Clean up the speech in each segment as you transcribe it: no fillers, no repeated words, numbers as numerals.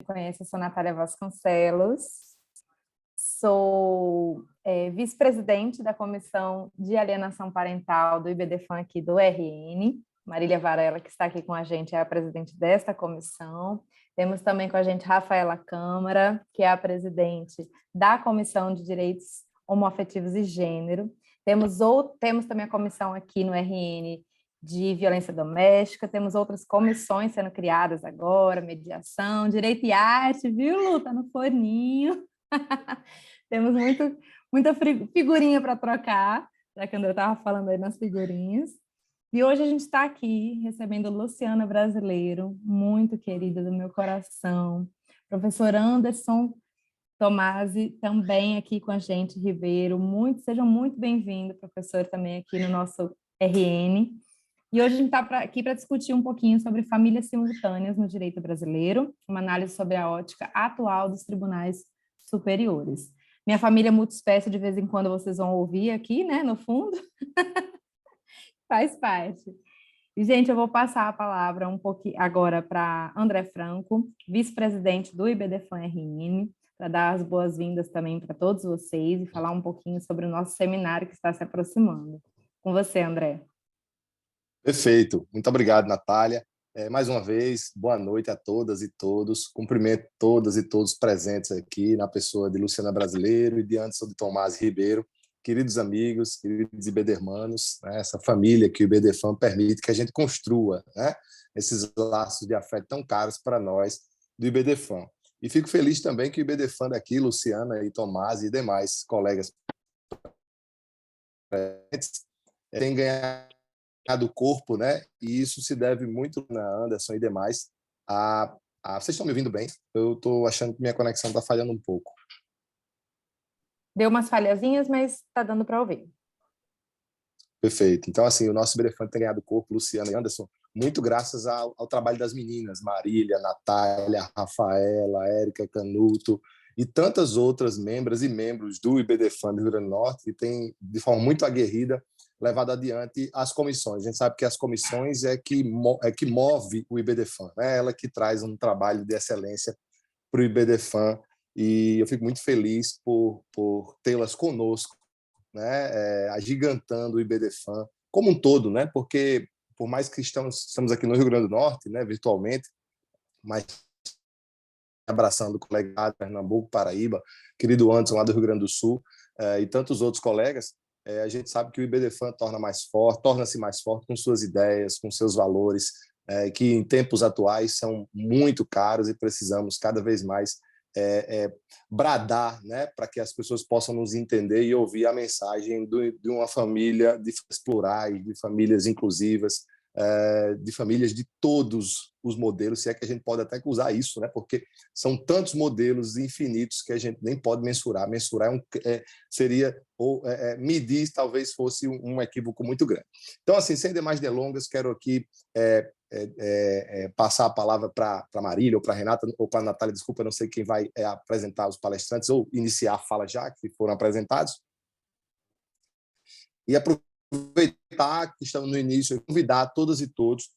Conhece, eu sou Natália Vasconcelos, sou vice-presidente da Comissão de Alienação Parental do IBDFAN aqui do RN. Marília Varela, que está aqui com a gente, é a presidente desta comissão. Temos também com a gente Rafaela Câmara, que é a presidente da Comissão de Direitos Homoafetivos e Gênero. Temos também a comissão aqui no RN de violência doméstica, temos outras comissões sendo criadas agora, mediação, direito e arte, viu, Lu? Tá no forninho. Temos muita figurinha para trocar, já que a André estava falando aí nas figurinhas. E hoje a gente está aqui recebendo Luciana Brasileiro, muito querida do meu coração, professor Anderson Tomasi, também aqui com a gente, Ribeiro. Sejam muito bem-vindos, professor, também aqui no nosso RN. E hoje a gente está aqui para discutir um pouquinho sobre famílias simultâneas no direito brasileiro, uma análise sobre a ótica atual dos tribunais superiores. Minha família é multiespécie, de vez em quando vocês vão ouvir aqui, né, no fundo. Faz parte. E, gente, eu vou passar a palavra um pouquinho agora para André Franco, vice-presidente do IBDFAN RN, para dar as boas-vindas também para todos vocês e falar um pouquinho sobre o nosso seminário que está se aproximando. Com você, André. Perfeito. Muito obrigado, Natália. Mais uma vez, boa noite a todas e todos. Cumprimento todas e todos presentes aqui, na pessoa de Luciana Brasileiro e de Anderson de Tomasi Ribeiro. Queridos amigos, queridos IBDermanos, né, essa família que o IBDFAN permite que a gente construa, né, esses laços de afeto tão caros para nós do IBDFAN. E fico feliz também que o IBDFAN daqui, Luciana e Tomasi e demais colegas presentes, têm ganhado corpo, né? E isso se deve muito a Anderson e demais. Vocês estão me ouvindo bem? Eu estou achando que minha conexão está falhando um pouco. Deu umas falhazinhas, mas está dando para ouvir. Perfeito. Então, assim, o nosso IBDFAN tem ganhado corpo, Luciana e Anderson, muito graças ao trabalho das meninas, Marília, Natália, Rafaela, Érica Canuto e tantas outras membras e membros do IBDFAN do Rio Grande do Norte, que têm, de forma muito aguerrida, levado adiante as comissões. A gente sabe que as comissões é que move o IBDFAN, né? Ela que traz um trabalho de excelência para o IBDFAN, e eu fico muito feliz por tê-las conosco, né? Agigantando o IBDFAN como um todo, né? Porque, por mais que estamos aqui no Rio Grande do Norte, né, virtualmente, mas abraçando o colega de Pernambuco, Paraíba, querido Anderson lá do Rio Grande do Sul, e tantos outros colegas, a gente sabe que o IBDFAN torna-se mais forte com suas ideias, com seus valores, que em tempos atuais são muito caros e precisamos cada vez mais bradar, né, para que as pessoas possam nos entender e ouvir a mensagem de uma família de famílias plurais, de famílias inclusivas, de famílias de todos os modelos, se é que a gente pode até usar isso, né? Porque são tantos modelos infinitos que a gente nem pode mensurar. Mensurar seria, ou medir talvez fosse um equívoco muito grande. Então, assim, sem demais delongas, quero aqui passar a palavra para Marília, ou para Renata, ou para Natália, desculpa, eu não sei quem vai apresentar os palestrantes, ou iniciar a fala já, que foram apresentados. E aproveitar que estamos no início e convidar todas e todos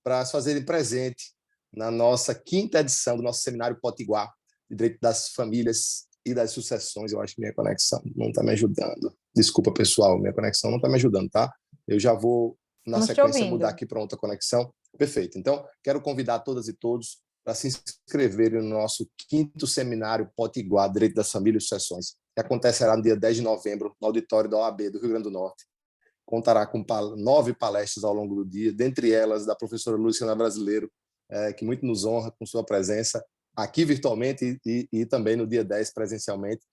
para se fazerem presente na nossa 5ª edição do nosso seminário Potiguar, de Direito das Famílias e das Sucessões. Eu acho que minha conexão não está me ajudando. Desculpa, pessoal, minha conexão não está me ajudando, tá? Eu já vou, na sequência, mudar aqui para outra conexão. Perfeito. Então, quero convidar todas e todos para se inscreverem no nosso 5º seminário Potiguar, Direito das Famílias e Sucessões, que acontecerá no dia 10 de novembro, no auditório da OAB do Rio Grande do Norte. Contará com 9 palestras ao longo do dia, dentre elas da professora Luciana Brasileiro, que muito nos honra com sua presença aqui virtualmente e também no dia 10 presencialmente.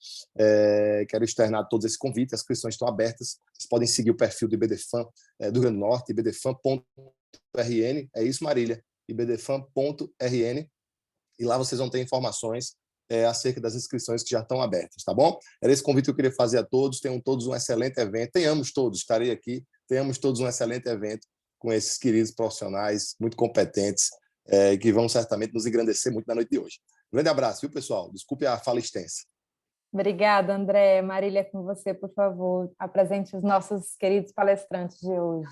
Quero externar todos esse convite, as inscrições estão abertas, vocês podem seguir o perfil do IBDFAN do Rio Grande do Norte, ibdfan.rn, é isso, Marília, ibdfan.rn, e lá vocês vão ter informações acerca das inscrições que já estão abertas, tá bom? Era esse convite que eu queria fazer a todos. Tenham todos um excelente evento. Estarei aqui, tenhamos todos um excelente evento com esses queridos profissionais muito competentes, que vão certamente nos engrandecer muito na noite de hoje. Um grande abraço, viu, pessoal? Desculpe a fala extensa. Obrigada, André. Marília, com você, por favor, apresente os nossos queridos palestrantes de hoje.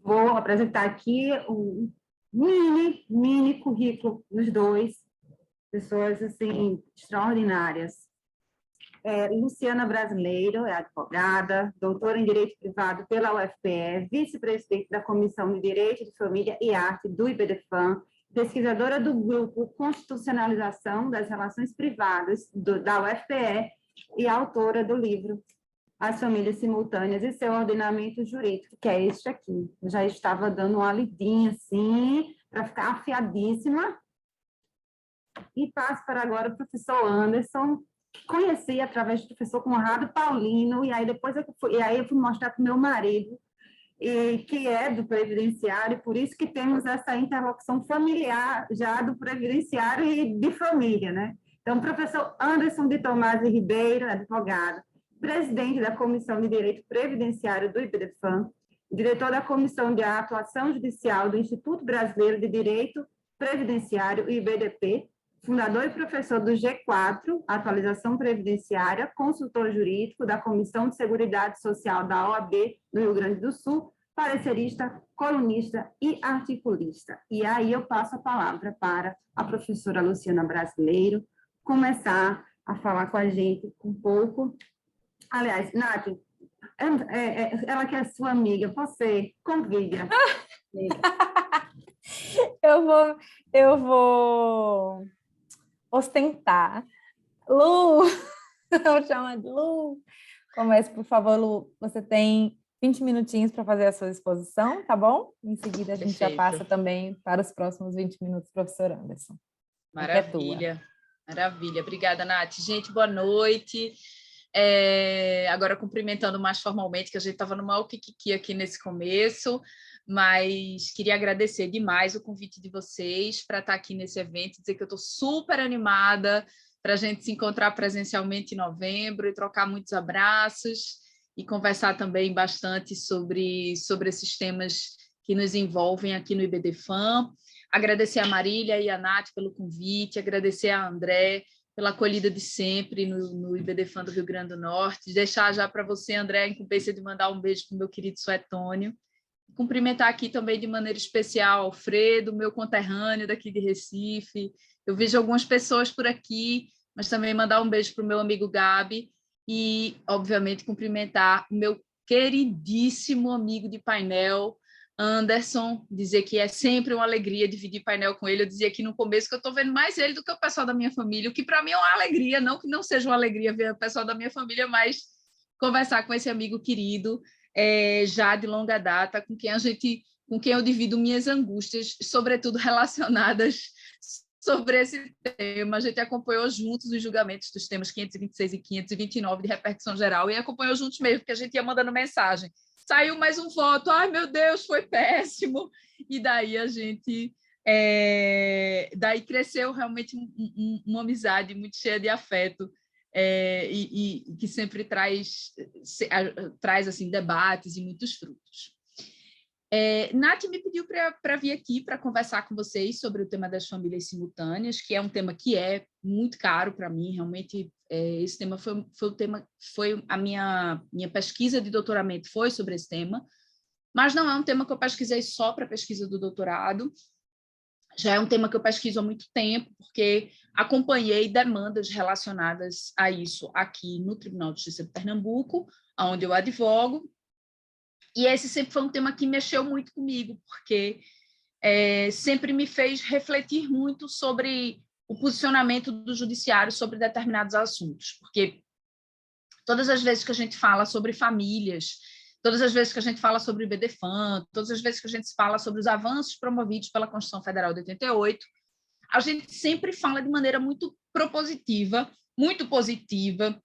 Vou apresentar aqui o mini currículo dos dois. pessoas assim extraordinárias. Luciana Brasileiro é advogada, doutora em Direito Privado pela UFPE, vice-presidente da Comissão de Direito de Família e Arte do IBDFAM, pesquisadora do Grupo Constitucionalização das Relações Privadas da UFPE e autora do livro As Famílias Simultâneas e Seu Ordenamento Jurídico, que é este aqui. Eu já estava dando uma lidinha assim, para ficar afiadíssima. E passo para agora o professor Anderson, que conheci através do professor Conrado Paulino, e aí depois eu fui mostrar para o meu marido, que é do Previdenciário, por isso que temos essa interlocução familiar já do Previdenciário e de família, né? Então, o professor Anderson de Tomás Ribeiro, advogado, presidente da Comissão de Direito Previdenciário do IBDFAM, diretor da Comissão de Atuação Judicial do Instituto Brasileiro de Direito Previdenciário, IBDP, fundador e professor do G4, Atualização Previdenciária, consultor jurídico da Comissão de Seguridade Social da OAB do Rio Grande do Sul, parecerista, colunista e articulista. E aí eu passo a palavra para a professora Luciana Brasileiro começar a falar com a gente um pouco. Aliás, Nath, ela que é sua amiga, você convida. Eu vou ostentar. Lu, eu chamo de Lu. Comece, por favor, Lu. Você tem 20 minutinhos para fazer a sua exposição, tá bom? Em seguida, a gente já passa também para os próximos 20 minutos, professor Anderson. Maravilha, maravilha. Obrigada, Nath. Gente, boa noite. Agora, cumprimentando mais formalmente, que a gente estava no maior kikiki aqui nesse começo, mas queria agradecer demais o convite de vocês para estar aqui nesse evento, dizer que eu estou super animada para a gente se encontrar presencialmente em novembro e trocar muitos abraços e conversar também bastante sobre esses temas que nos envolvem aqui no IBDFAM. Agradecer a Marília e a Nath pelo convite, agradecer a André pela acolhida de sempre no IBDFAM do Rio Grande do Norte, deixar já para você, André, a incumbência de mandar um beijo para o meu querido Suetônio, cumprimentar aqui também de maneira especial Alfredo, meu conterrâneo daqui de Recife. Eu vejo algumas pessoas por aqui, mas também mandar um beijo para o meu amigo Gabi e, obviamente, cumprimentar o meu queridíssimo amigo de painel, Anderson, dizer que é sempre uma alegria dividir painel com ele. Eu dizia aqui no começo que eu estou vendo mais ele do que o pessoal da minha família, o que para mim é uma alegria, não que não seja uma alegria ver o pessoal da minha família, mas conversar com esse amigo querido, já de longa data, com quem eu divido minhas angústias, sobretudo relacionadas sobre esse tema. A gente acompanhou juntos os julgamentos dos temas 526 e 529 de repercussão geral e acompanhou juntos mesmo, porque a gente ia mandando mensagem. Saiu mais um voto, ai meu Deus, foi péssimo, e daí a gente, daí cresceu realmente uma amizade muito cheia de afeto, e que sempre traz assim, debates e muitos frutos. Nath me pediu para vir aqui para conversar com vocês sobre o tema das famílias simultâneas, que é um tema que é muito caro para mim, realmente. Esse tema foi a minha pesquisa de doutoramento foi sobre esse tema, mas não é um tema que eu pesquisei só para a pesquisa do doutorado, já é um tema que eu pesquiso há muito tempo, porque acompanhei demandas relacionadas a isso aqui no Tribunal de Justiça de Pernambuco, onde eu advogo, e esse sempre foi um tema que mexeu muito comigo, porque sempre me fez refletir muito sobre o posicionamento do judiciário sobre determinados assuntos, porque todas as vezes que a gente fala sobre famílias, todas as vezes que a gente fala sobre o IBDFAM, todas as vezes que a gente fala sobre os avanços promovidos pela Constituição Federal de 88, a gente sempre fala de maneira muito propositiva, muito positiva.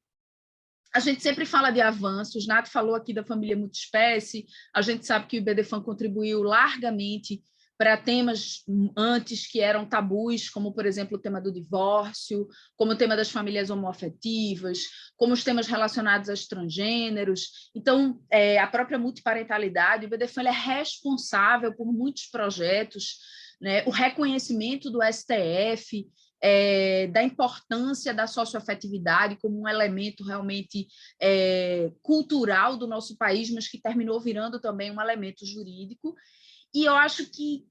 A gente sempre fala de avanços. Nath falou aqui da família multiespécie, a gente sabe que o IBDFAM contribuiu largamente para temas antes que eram tabus, como, por exemplo, o tema do divórcio, como o tema das famílias homoafetivas, como os temas relacionados a estrangêneros. Então, a própria multiparentalidade, o IBDFAM ele é responsável por muitos projetos, né? O reconhecimento do STF, da importância da socioafetividade como um elemento realmente cultural do nosso país, mas que terminou virando também um elemento jurídico. E eu acho que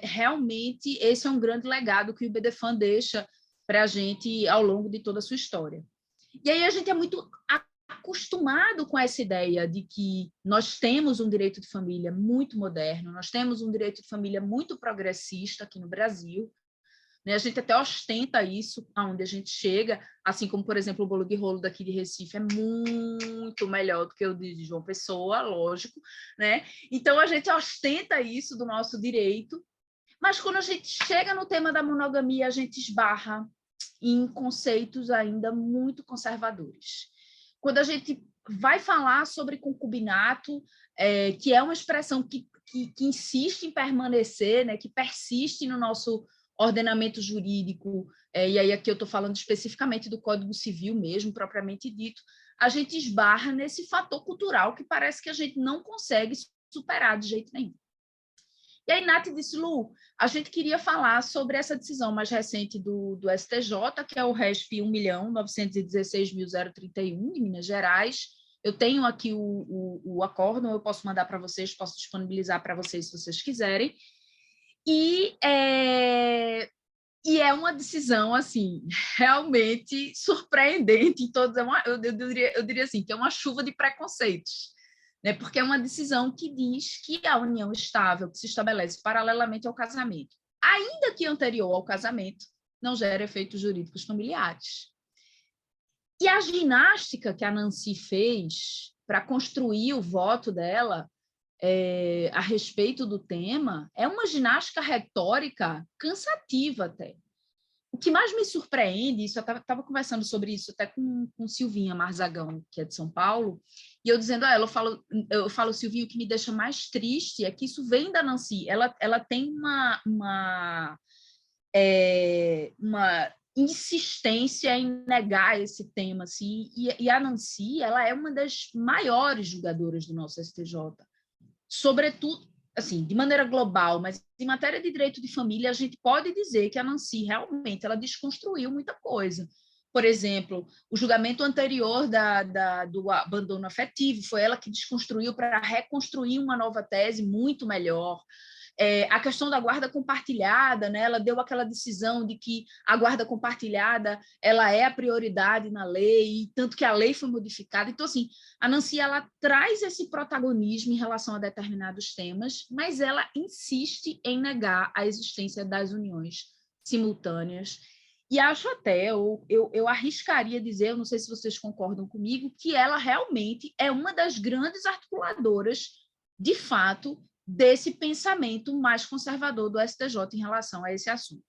realmente esse é um grande legado que o IBDFAN deixa para a gente ao longo de toda a sua história. E aí a gente é muito acostumado com essa ideia de que nós temos um direito de família muito moderno, nós temos um direito de família muito progressista aqui no Brasil, né? A gente até ostenta isso aonde a gente chega, assim como, por exemplo, o bolo de rolo daqui de Recife é muito melhor do que o de João Pessoa, lógico, né? Então a gente ostenta isso do nosso direito, mas quando a gente chega no tema da monogamia, a gente esbarra em conceitos ainda muito conservadores. Quando a gente vai falar sobre concubinato, que é uma expressão que insiste em permanecer, né, que persiste no nosso ordenamento jurídico, e aí aqui eu estou falando especificamente do Código Civil mesmo, propriamente dito, a gente esbarra nesse fator cultural que parece que a gente não consegue superar de jeito nenhum. E aí, Nath disse, Lu, a gente queria falar sobre essa decisão mais recente do STJ, que é o RESP 1.916.031, de Minas Gerais. Eu tenho aqui o acórdão, eu posso mandar para vocês, posso disponibilizar para vocês se vocês quiserem. E é uma decisão, assim, realmente surpreendente em todos. Eu diria assim, que é uma chuva de preconceitos, né? Porque é uma decisão que diz que a união estável que se estabelece paralelamente ao casamento, ainda que anterior ao casamento, não gera efeitos jurídicos familiares. E a ginástica que a Nancy fez para construir o voto dela a respeito do tema é uma ginástica retórica cansativa até. O que mais me surpreende, isso eu estava conversando sobre isso até com Silvinha Marzagão, que é de São Paulo, e eu dizendo a ela, eu falo, Silvinha, o que me deixa mais triste é que isso vem da Nancy, ela tem uma insistência em negar esse tema, assim, e a Nancy, ela é uma das maiores julgadoras do nosso STJ, sobretudo, assim, de maneira global, mas em matéria de direito de família, a gente pode dizer que a Nancy realmente ela desconstruiu muita coisa. Por exemplo, o julgamento anterior do abandono afetivo, foi ela que desconstruiu para reconstruir uma nova tese muito melhor. A questão da guarda compartilhada, né? Ela deu aquela decisão de que a guarda compartilhada ela é a prioridade na lei, tanto que a lei foi modificada. Então, assim, a Nancy ela traz esse protagonismo em relação a determinados temas, mas ela insiste em negar a existência das uniões simultâneas. E acho até, eu arriscaria dizer, eu não sei se vocês concordam comigo, que ela realmente é uma das grandes articuladoras, de fato, desse pensamento mais conservador do STJ em relação a esse assunto.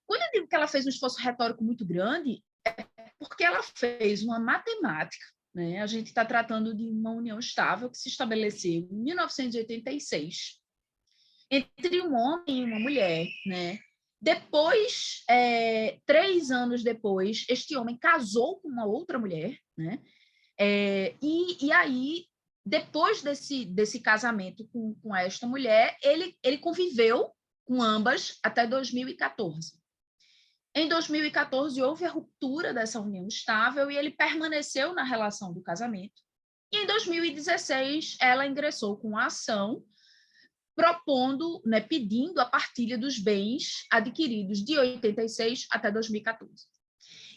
Quando eu digo que ela fez um esforço retórico muito grande, é porque ela fez uma matemática, né? A gente está tratando de uma união estável que se estabeleceu em 1986 entre um homem e uma mulher, né? Depois, 3 anos depois, este homem casou com uma outra mulher, né? E aí, depois desse casamento com esta mulher, ele conviveu com ambas até 2014. Em 2014, houve a ruptura dessa união estável e ele permaneceu na relação do casamento. E em 2016, ela ingressou com a ação propondo, né, pedindo a partilha dos bens adquiridos de 86 até 2014.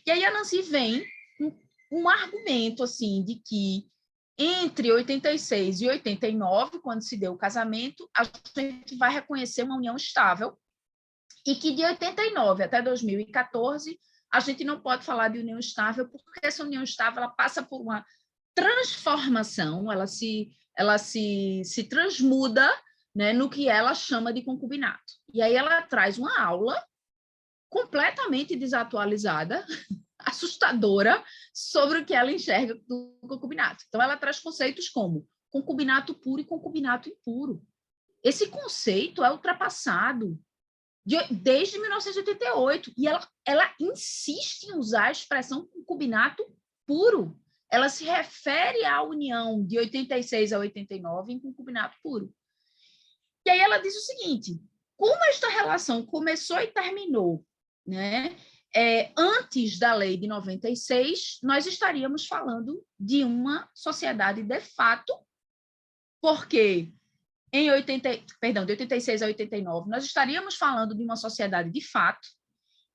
E aí a Nancy vem com um argumento assim, de que entre 86 e 89, quando se deu o casamento, a gente vai reconhecer uma união estável e que de 89 até 2014 a gente não pode falar de união estável porque essa união estável ela passa por uma transformação, ela se transmuda, né, no que ela chama de concubinato. E aí ela traz uma aula completamente desatualizada, assustadora, sobre o que ela enxerga do concubinato. Então, ela traz conceitos como concubinato puro e concubinato impuro. Esse conceito é ultrapassado desde 1988, e ela insiste em usar a expressão concubinato puro. Ela se refere à união de 86 a 89 em concubinato puro. E aí ela diz o seguinte, como esta relação começou e terminou, né, antes da lei de 96, nós estaríamos falando de uma sociedade de fato, porque de 86 a 89, nós estaríamos falando de uma sociedade de fato,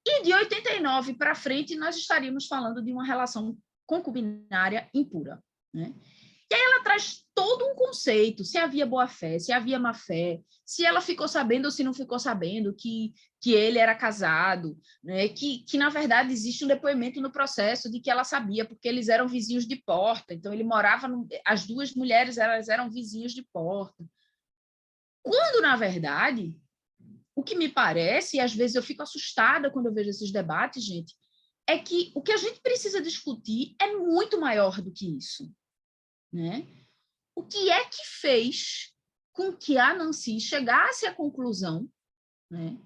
e de 89 para frente, nós estaríamos falando de uma relação concubinária impura, né? E aí ela traz todo um conceito, se havia boa-fé, se havia má-fé, se ela ficou sabendo ou se não ficou sabendo que ele era casado, né? Que, na verdade, existe um depoimento no processo de que ela sabia, porque eles eram vizinhos de porta, então ele morava, as duas mulheres elas eram vizinhos de porta. Quando, na verdade, o que me parece, e às vezes eu fico assustada quando eu vejo esses debates, gente, é que o que a gente precisa discutir é muito maior do que isso, né? O que é que fez com que a Nancy chegasse à conclusão, né,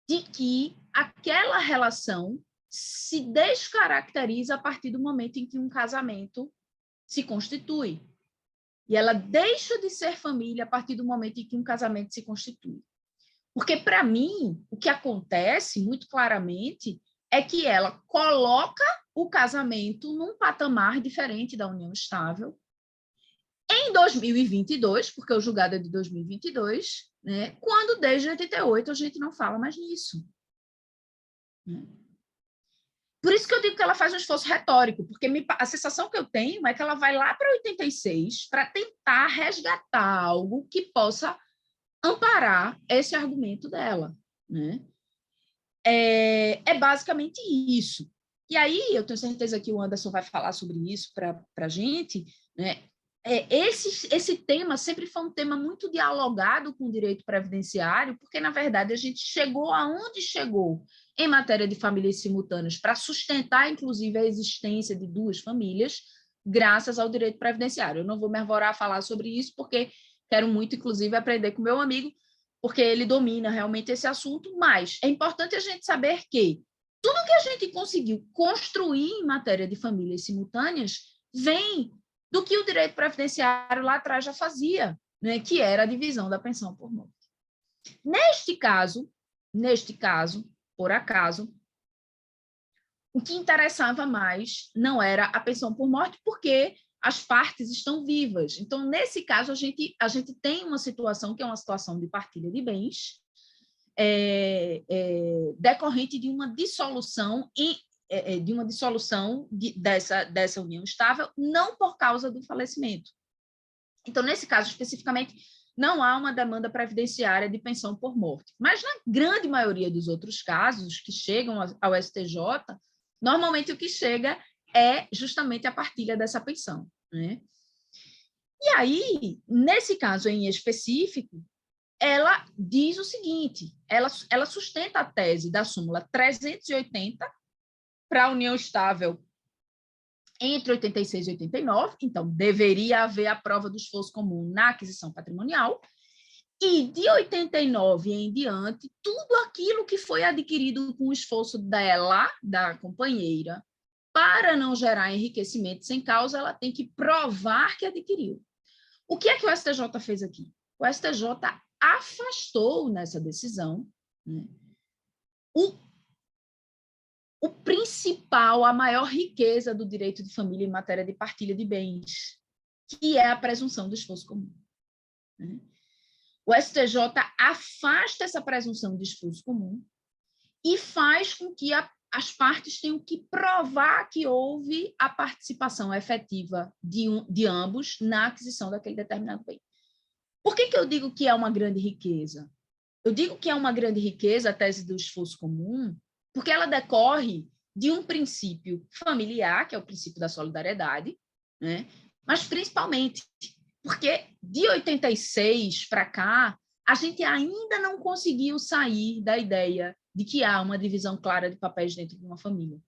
de que aquela relação se descaracteriza a partir do momento em que um casamento se constitui. E ela deixa de ser família a partir do momento em que um casamento se constitui. Porque, para mim, o que acontece muito claramente é que ela coloca o casamento num patamar diferente da união estável. Em 2022, porque o julgado é de 2022, né, quando desde 88 a gente não fala mais nisso. Né? Por isso que eu digo que ela faz um esforço retórico, porque a sensação que eu tenho é que ela vai lá para 86 para tentar resgatar algo que possa amparar esse argumento dela. Né? É basicamente isso. E aí, eu tenho certeza que o Anderson vai falar sobre isso para a gente, né? Esse tema sempre foi um tema muito dialogado com o direito previdenciário, porque, na verdade, a gente chegou aonde chegou em matéria de famílias simultâneas para sustentar, inclusive, a existência de duas famílias, graças ao direito previdenciário. Eu não vou me arvorar a falar sobre isso, porque quero muito, inclusive, aprender com meu amigo, porque ele domina realmente esse assunto, mas é importante a gente saber que tudo que a gente conseguiu construir em matéria de famílias simultâneas vem do que o direito previdenciário lá atrás já fazia, né, que era a divisão da pensão por morte. Neste caso, por acaso, o que interessava mais não era a pensão por morte, porque as partes estão vivas. Então, nesse caso, a gente tem uma situação que é uma situação de partilha de bens, decorrente de uma dissolução dessa união estável, não por causa do falecimento. Então, nesse caso especificamente, não há uma demanda previdenciária de pensão por morte. Mas, na grande maioria dos outros casos que chegam ao STJ, normalmente o que chega é justamente a partilha dessa pensão. Né? E aí, nesse caso em específico, ela diz o seguinte, ela sustenta a tese da súmula 380 para a união estável entre 86 e 89, então deveria haver a prova do esforço comum na aquisição patrimonial, e de 89 em diante, tudo aquilo que foi adquirido com o esforço dela, da companheira, para não gerar enriquecimento sem causa, ela tem que provar que adquiriu. O que é que o STJ fez aqui? O STJ afastou nessa decisão, né, o principal, a maior riqueza do direito de família em matéria de partilha de bens, que é a presunção do esforço comum. Né? O STJ afasta essa presunção de esforço comum e faz com que as partes tenham que provar que houve a participação efetiva de ambos na aquisição daquele determinado bem. Por que eu digo que é uma grande riqueza? Eu digo que é uma grande riqueza a tese do esforço comum, porque ela decorre de um princípio familiar, que é o princípio da solidariedade, né? Mas principalmente porque de 86 para cá, a gente ainda não conseguiu sair da ideia de que há uma divisão clara de papéis dentro de uma família.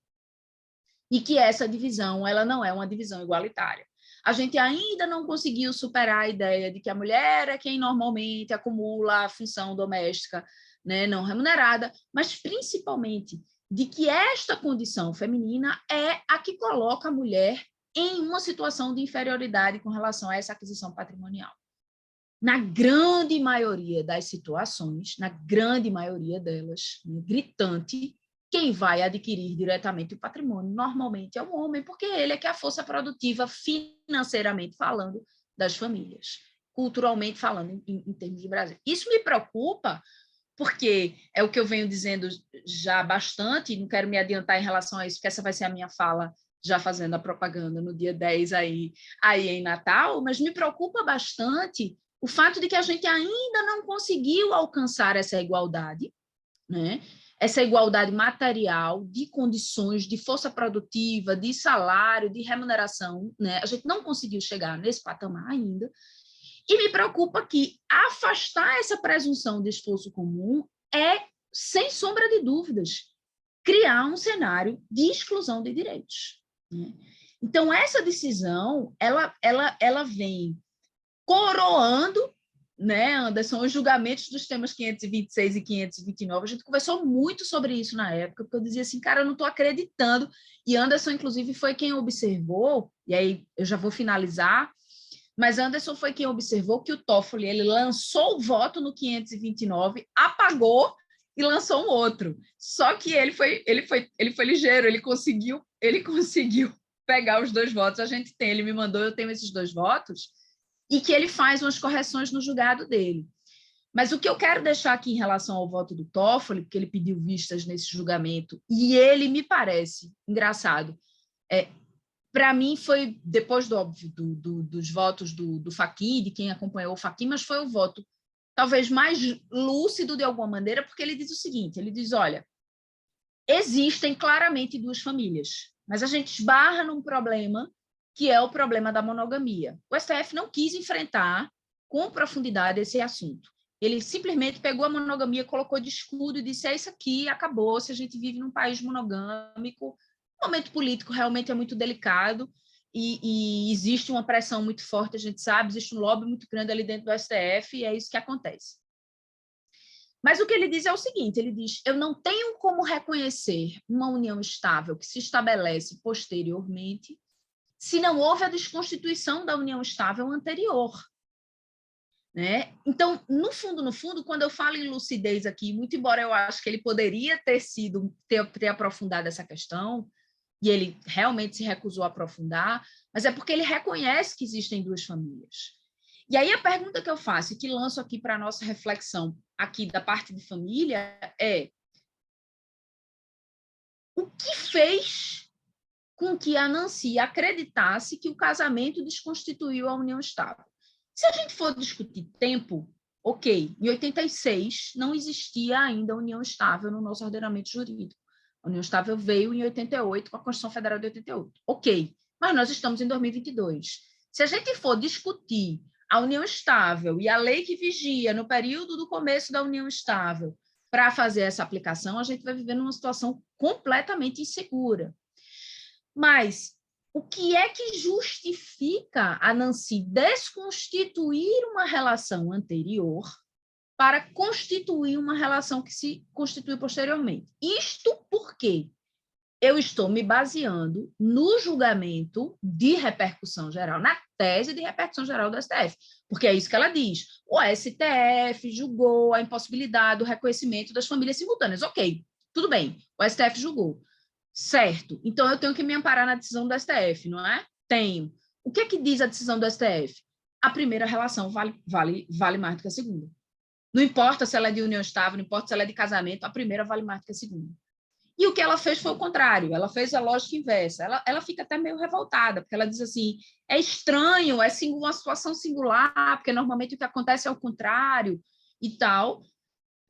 E que essa divisão ela não é uma divisão igualitária. A gente ainda não conseguiu superar a ideia de que a mulher é quem normalmente acumula a função doméstica, né, não remunerada, mas principalmente de que esta condição feminina é a que coloca a mulher em uma situação de inferioridade com relação a essa aquisição patrimonial. Na grande maioria das situações, na grande maioria delas, né, gritante, quem vai adquirir diretamente o patrimônio normalmente é o homem, porque ele é que é a força produtiva, financeiramente falando, das famílias. culturalmente falando, em termos de Brasil. Isso me preocupa, porque é o que eu venho dizendo já bastante, não quero me adiantar em relação a isso, porque essa vai ser a minha fala já fazendo a propaganda no dia 10 aí em Natal, mas me preocupa bastante o fato de que a gente ainda não conseguiu alcançar essa igualdade, né? Essa igualdade material, de condições, de força produtiva, de salário, de remuneração, né? A gente não conseguiu chegar nesse patamar ainda, e me preocupa que afastar essa presunção de esforço comum é, sem sombra de dúvidas, criar um cenário de exclusão de direitos, né? Então, essa decisão, ela vem coroando, né, Anderson, os julgamentos dos temas 526 e 529. A gente conversou muito sobre isso na época, porque eu dizia assim, cara, eu não estou acreditando. E Anderson, inclusive, foi quem observou, e aí eu já vou finalizar, mas Anderson foi quem observou que o Toffoli ele lançou o voto no 529, apagou e lançou um outro. Só que ele foi ligeiro, ele conseguiu pegar os 2 votos. A gente tem, ele me mandou, eu tenho esses 2 votos, e que ele faz umas correções no julgado dele. Mas o que eu quero deixar aqui em relação ao voto do Toffoli, porque ele pediu vistas nesse julgamento, e ele me parece engraçado, para mim foi, depois dos votos do Fachin, de quem acompanhou o Fachin, mas foi o voto talvez mais lúcido de alguma maneira, porque ele diz o seguinte, ele diz, olha, existem claramente 2 famílias, mas a gente esbarra num problema que é o problema da monogamia. O STF não quis enfrentar com profundidade esse assunto. Ele simplesmente pegou a monogamia, colocou de escudo e disse, é isso aqui, acabou, se a gente vive num país monogâmico, o momento político realmente é muito delicado e existe uma pressão muito forte, a gente sabe, existe um lobby muito grande ali dentro do STF e é isso que acontece. Mas o que ele diz é o seguinte, ele diz, eu não tenho como reconhecer uma união estável que se estabelece posteriormente se não houve a desconstituição da união estável anterior, né? Então, no fundo, quando eu falo em lucidez aqui, muito embora eu acho que ele poderia ter aprofundado essa questão, e ele realmente se recusou a aprofundar, mas é porque ele reconhece que existem 2 famílias. E aí a pergunta que eu faço, e que lanço aqui para a nossa reflexão aqui da parte de família, é o que fez com que a Nancy acreditasse que o casamento desconstituiu a união estável? Se a gente for discutir tempo, ok, em 86 não existia ainda união estável no nosso ordenamento jurídico. A união estável veio em 88 com a Constituição Federal de 88. Ok, mas nós estamos em 2022. Se a gente for discutir a união estável e a lei que vigia no período do começo da união estável para fazer essa aplicação, a gente vai viver numa situação completamente insegura. Mas o que é que justifica a Nancy desconstituir uma relação anterior para constituir uma relação que se constitui posteriormente? Isto porque eu estou me baseando no julgamento de repercussão geral, na tese de repercussão geral do STF, porque é isso que ela diz. O STF julgou a impossibilidade do reconhecimento das famílias simultâneas. Ok, tudo bem, o STF julgou. Certo, então eu tenho que me amparar na decisão do STF, não é? Tenho. O que é que diz a decisão do STF? A primeira relação vale mais do que a segunda. Não importa se ela é de união estável, não importa se ela é de casamento, a primeira vale mais do que a segunda. E o que ela fez foi o contrário, ela fez a lógica inversa. Ela fica até meio revoltada, porque ela diz assim, é estranho, é uma situação singular, porque normalmente o que acontece é o contrário e tal,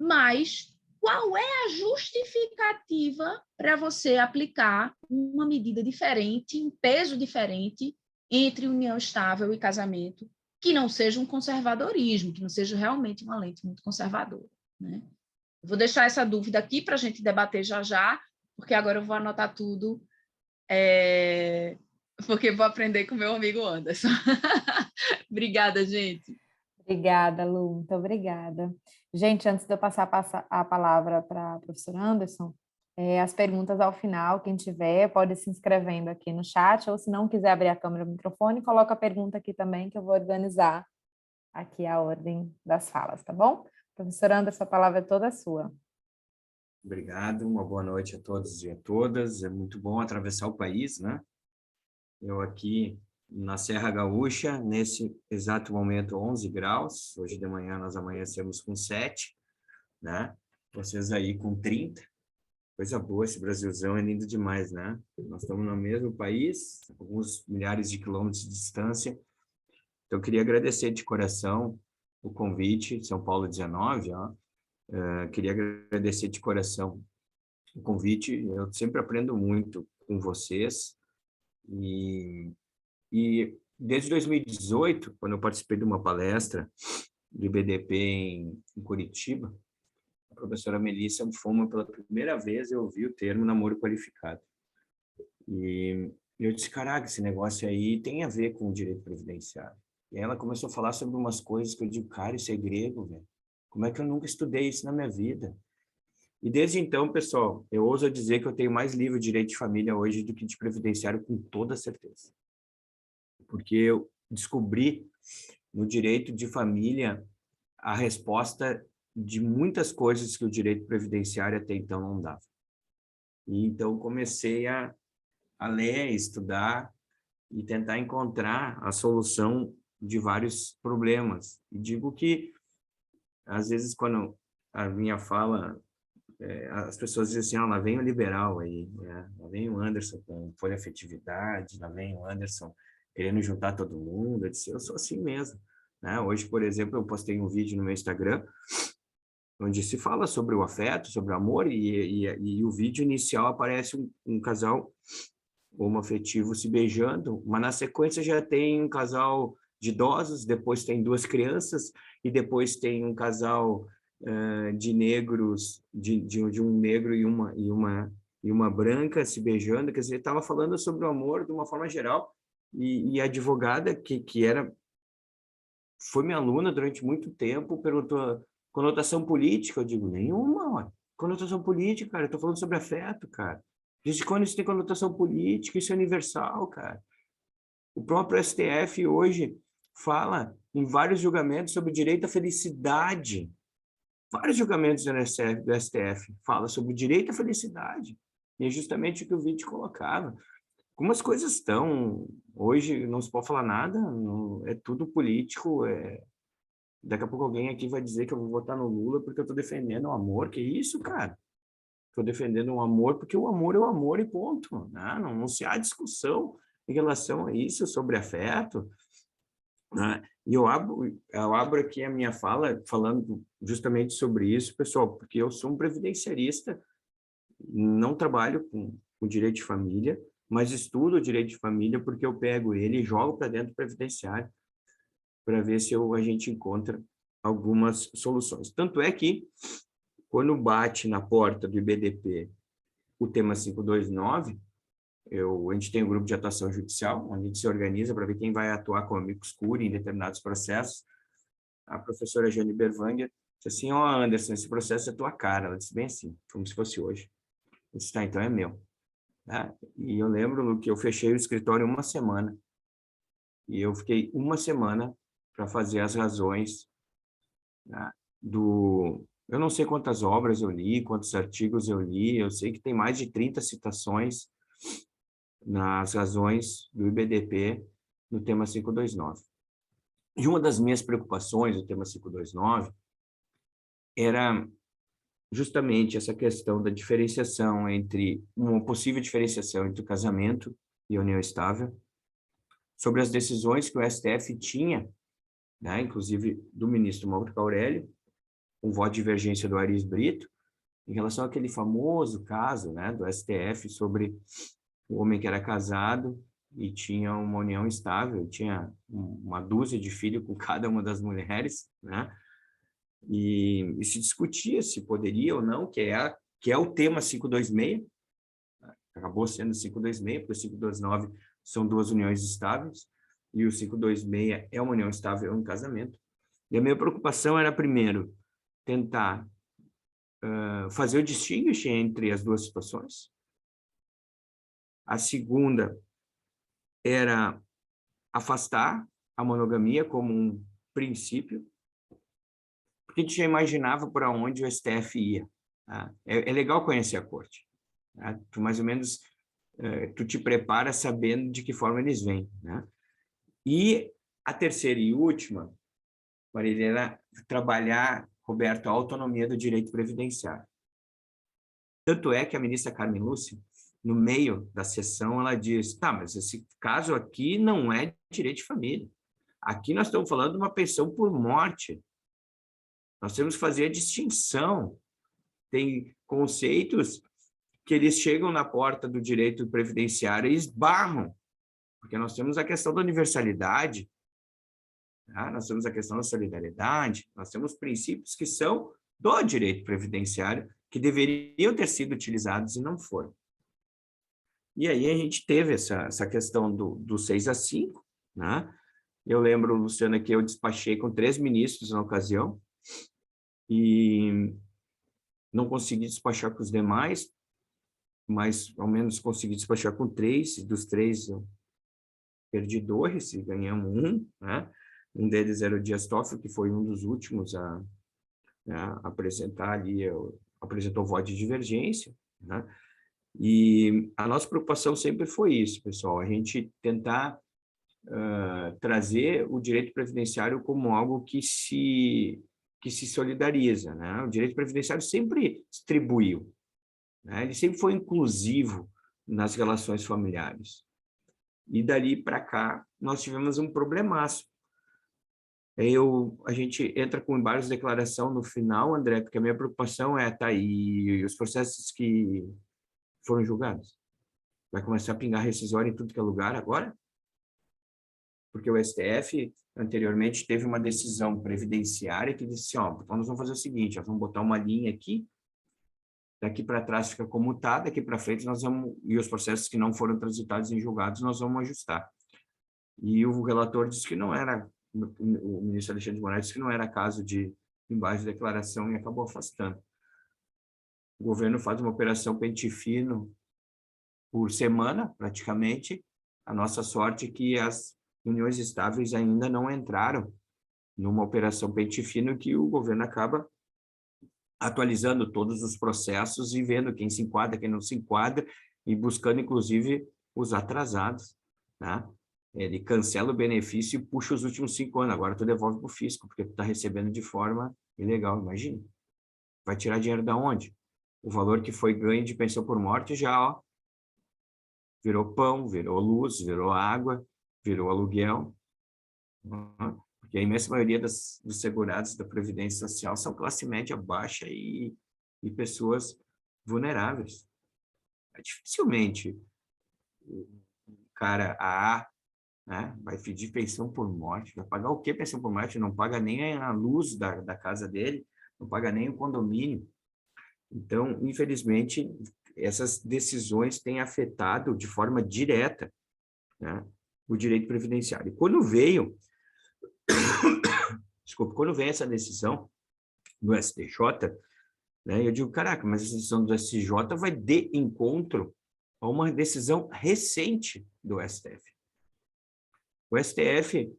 mas qual é a justificativa para você aplicar uma medida diferente, um peso diferente entre união estável e casamento, que não seja um conservadorismo, que não seja realmente uma lente muito conservadora, né? Eu vou deixar essa dúvida aqui para a gente debater já, porque agora eu vou anotar tudo, porque vou aprender com o meu amigo Anderson. Obrigada, gente. Obrigada, Lu, muito obrigada. Gente, antes de eu passar a palavra para o professor Anderson, as perguntas ao final, quem tiver pode ir se inscrevendo aqui no chat, ou se não quiser abrir a câmera e o microfone, coloca a pergunta aqui também, que eu vou organizar aqui a ordem das falas, tá bom? Professor Anderson, a palavra é toda sua. Obrigado, uma boa noite a todos e a todas. É muito bom atravessar o país, né? Eu aqui na Serra Gaúcha, nesse exato momento 11 graus, hoje de manhã nós amanhecemos com 7, né? Vocês aí com 30, coisa boa, esse Brasilzão é lindo demais, né? Nós estamos no mesmo país, alguns milhares de quilômetros de distância, então eu queria agradecer de coração o convite, São Paulo 19, ó, queria agradecer de coração o convite, eu sempre aprendo muito com vocês, e desde 2018, quando eu participei de uma palestra do IBDP em Curitiba, a professora Melissa Foma, pela primeira vez, eu ouvi o termo namoro qualificado. E eu disse, caraca, esse negócio aí tem a ver com o direito previdenciário. E ela começou a falar sobre umas coisas que eu digo, cara, isso é grego, velho. Como é que eu nunca estudei isso na minha vida? E desde então, pessoal, eu ouso dizer que eu tenho mais livro de direito de família hoje do que de previdenciário, com toda certeza. Porque eu descobri no direito de família a resposta de muitas coisas que o direito previdenciário até então não dava. E então comecei a ler, estudar e tentar encontrar a solução de vários problemas. E digo que, às vezes, quando a minha fala, as pessoas dizem assim, lá vem o liberal aí, né? Lá vem o Anderson com folha afetividade, lá vem o Anderson querendo juntar todo mundo. Eu disse, eu sou assim mesmo, né? Hoje, por exemplo, eu postei um vídeo no meu Instagram onde se fala sobre o afeto, sobre o amor, e o vídeo inicial aparece um casal homoafetivo se beijando, mas na sequência já tem um casal de idosos, depois tem 2 crianças, e depois tem um casal de negros, de um negro e uma branca se beijando. Quer dizer, estava falando sobre o amor de uma forma geral, e a advogada que foi minha aluna durante muito tempo perguntou conotação política. Eu digo, nenhuma, ó. Conotação política, cara, eu tô falando sobre afeto, cara. Desde quando isso tem conotação política? Isso é universal, cara. O próprio STF hoje fala em vários julgamentos sobre o direito à felicidade. Vários julgamentos do STF falam sobre o direito à felicidade. E é justamente o que o vídeo colocava. Como as coisas estão hoje, não se pode falar nada, é tudo político. Daqui a pouco alguém aqui vai dizer que eu vou votar no Lula porque eu estou defendendo o amor. Que isso, cara? Estou defendendo o amor porque o amor é o amor e ponto. Né? Não se há discussão em relação a isso, sobre afeto. Né? E eu abro aqui a minha fala falando justamente sobre isso, pessoal, porque eu sou um previdenciarista, não trabalho com o direito de família, mas estudo o direito de família porque eu pego ele e jogo para dentro do previdenciário para ver se a gente encontra algumas soluções. Tanto é que, quando bate na porta do IBDP o tema 529, a gente tem um grupo de atuação judicial, onde a gente se organiza para ver quem vai atuar como amicus curiae em determinados processos. A professora Jane Berwanger disse assim, ó, Anderson, esse processo é tua cara. Ela disse bem assim, como se fosse hoje. Eu disse, tá, então é meu. E eu lembro que eu fechei o escritório 1 semana. E eu fiquei 1 semana para fazer as razões, né, eu não sei quantas obras eu li, quantos artigos eu li, eu sei que tem mais de 30 citações nas razões do IBDP no tema 529. E uma das minhas preocupações do tema 529 era justamente essa questão da diferenciação uma possível diferenciação entre o casamento e a união estável, sobre as decisões que o STF tinha, né, inclusive do ministro Marco Aurélio, um voto de divergência do Aris Brito, em relação àquele famoso caso, né, do STF sobre o homem que era casado e tinha uma união estável, tinha uma dúzia de filhos com cada uma das mulheres, né, e se discutia se poderia ou não, que é o tema 526, acabou sendo 526, porque o 529 são 2 uniões estáveis, e o 526 é uma união estável, é um casamento. E a minha preocupação era, primeiro, tentar fazer o distinguish entre as 2 situações. A segunda era afastar a monogamia como um princípio, porque a gente já imaginava para onde o STF ia. Tá? É legal conhecer a corte. Tá? Tu mais ou menos tu te prepara sabendo de que forma eles vêm. Né? E a terceira e última, Marília, era trabalhar, Roberto, a autonomia do direito previdenciário. Tanto é que a ministra Carmen Lúcia, no meio da sessão, ela diz, tá, mas esse caso aqui não é direito de família. Aqui nós estamos falando de uma pensão por morte. Nós temos que fazer a distinção. Tem conceitos que eles chegam na porta do direito previdenciário e esbarram, porque nós temos a questão da universalidade, tá? Nós temos a questão da solidariedade, nós temos princípios que são do direito previdenciário que deveriam ter sido utilizados e não foram. E aí a gente teve essa questão do 6-5, né? Eu lembro, Luciana, que eu despachei com 3 ministros na ocasião e não consegui despachar com os demais, mas ao menos consegui despachar com 3, e dos 3 eu perdi 2 e ganhamos 1, né? Um deles era o Dias Toffoli, que foi um dos últimos a apresentar ali, apresentou voto de divergência, né? E a nossa preocupação sempre foi isso, pessoal, a gente tentar trazer o direito previdenciário como algo que se solidariza, né? O direito previdenciário sempre distribuiu, né? Ele sempre foi inclusivo nas relações familiares. E dali para cá, nós tivemos um problemaço. A gente entra com embargos de declaração no final, André, porque a minha preocupação é, tá aí, os processos que foram julgados. Vai começar a pingar rescisória em tudo que é lugar agora? Porque o STF, anteriormente, teve uma decisão previdenciária que disse, ó, então nós vamos fazer o seguinte, nós vamos botar uma linha aqui, daqui para trás fica comutado, daqui para frente nós vamos, e os processos que não foram transitados em julgados, nós vamos ajustar. E o relator disse que não era, o ministro Alexandre de Moraes disse que não era caso de embargo de declaração e acabou afastando. O governo faz uma operação pente fino por semana, praticamente. A nossa sorte é que as uniões estáveis ainda não entraram numa operação pente fino, que o governo acaba atualizando todos os processos e vendo quem se enquadra, quem não se enquadra, e buscando, inclusive, os atrasados, né? Ele cancela o benefício e puxa os últimos 5 anos. Agora tu devolve para o fisco, porque tu está recebendo de forma ilegal, imagina. Vai tirar dinheiro da onde? O valor que foi ganho de pensão por morte já, ó, virou pão, virou luz, virou água, virou aluguel. Porque a imensa maioria dos segurados da Previdência Social são classe média baixa e pessoas vulneráveis. Dificilmente o cara A, né, vai pedir pensão por morte. Vai pagar o quê pensão por morte? Não paga nem a luz da casa dele, não paga nem o condomínio. Então, infelizmente, essas decisões têm afetado de forma direta, né, o direito previdenciário. E quando veio essa decisão do STJ, né, eu digo, caraca, mas essa decisão do STJ vai de encontro a uma decisão recente do STF. O STF,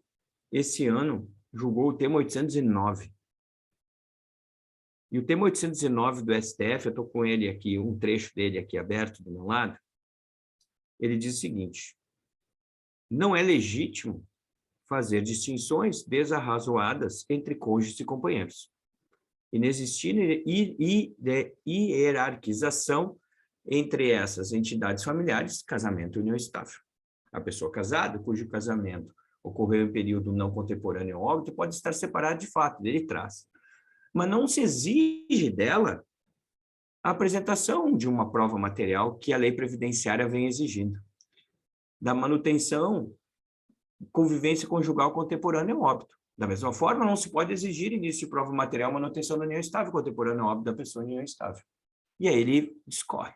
esse ano, julgou o tema 809. E o tema 809 do STF, eu estou com ele aqui, um trecho dele aqui aberto do meu lado, ele diz o seguinte: não é legítimo fazer distinções desarrazoadas entre cônjuges e companheiros, inexistir hierarquização entre essas entidades familiares, casamento e união estável. A pessoa casada, cujo casamento ocorreu em período não contemporâneo ao óbito, pode estar separada de fato, dele traz. Mas não se exige dela a apresentação de uma prova material que a lei previdenciária vem exigindo. Da manutenção, convivência conjugal contemporânea ao óbito. Da mesma forma, não se pode exigir início de prova material manutenção da união estável contemporânea ao óbito da pessoa em união estável. E aí ele discorre.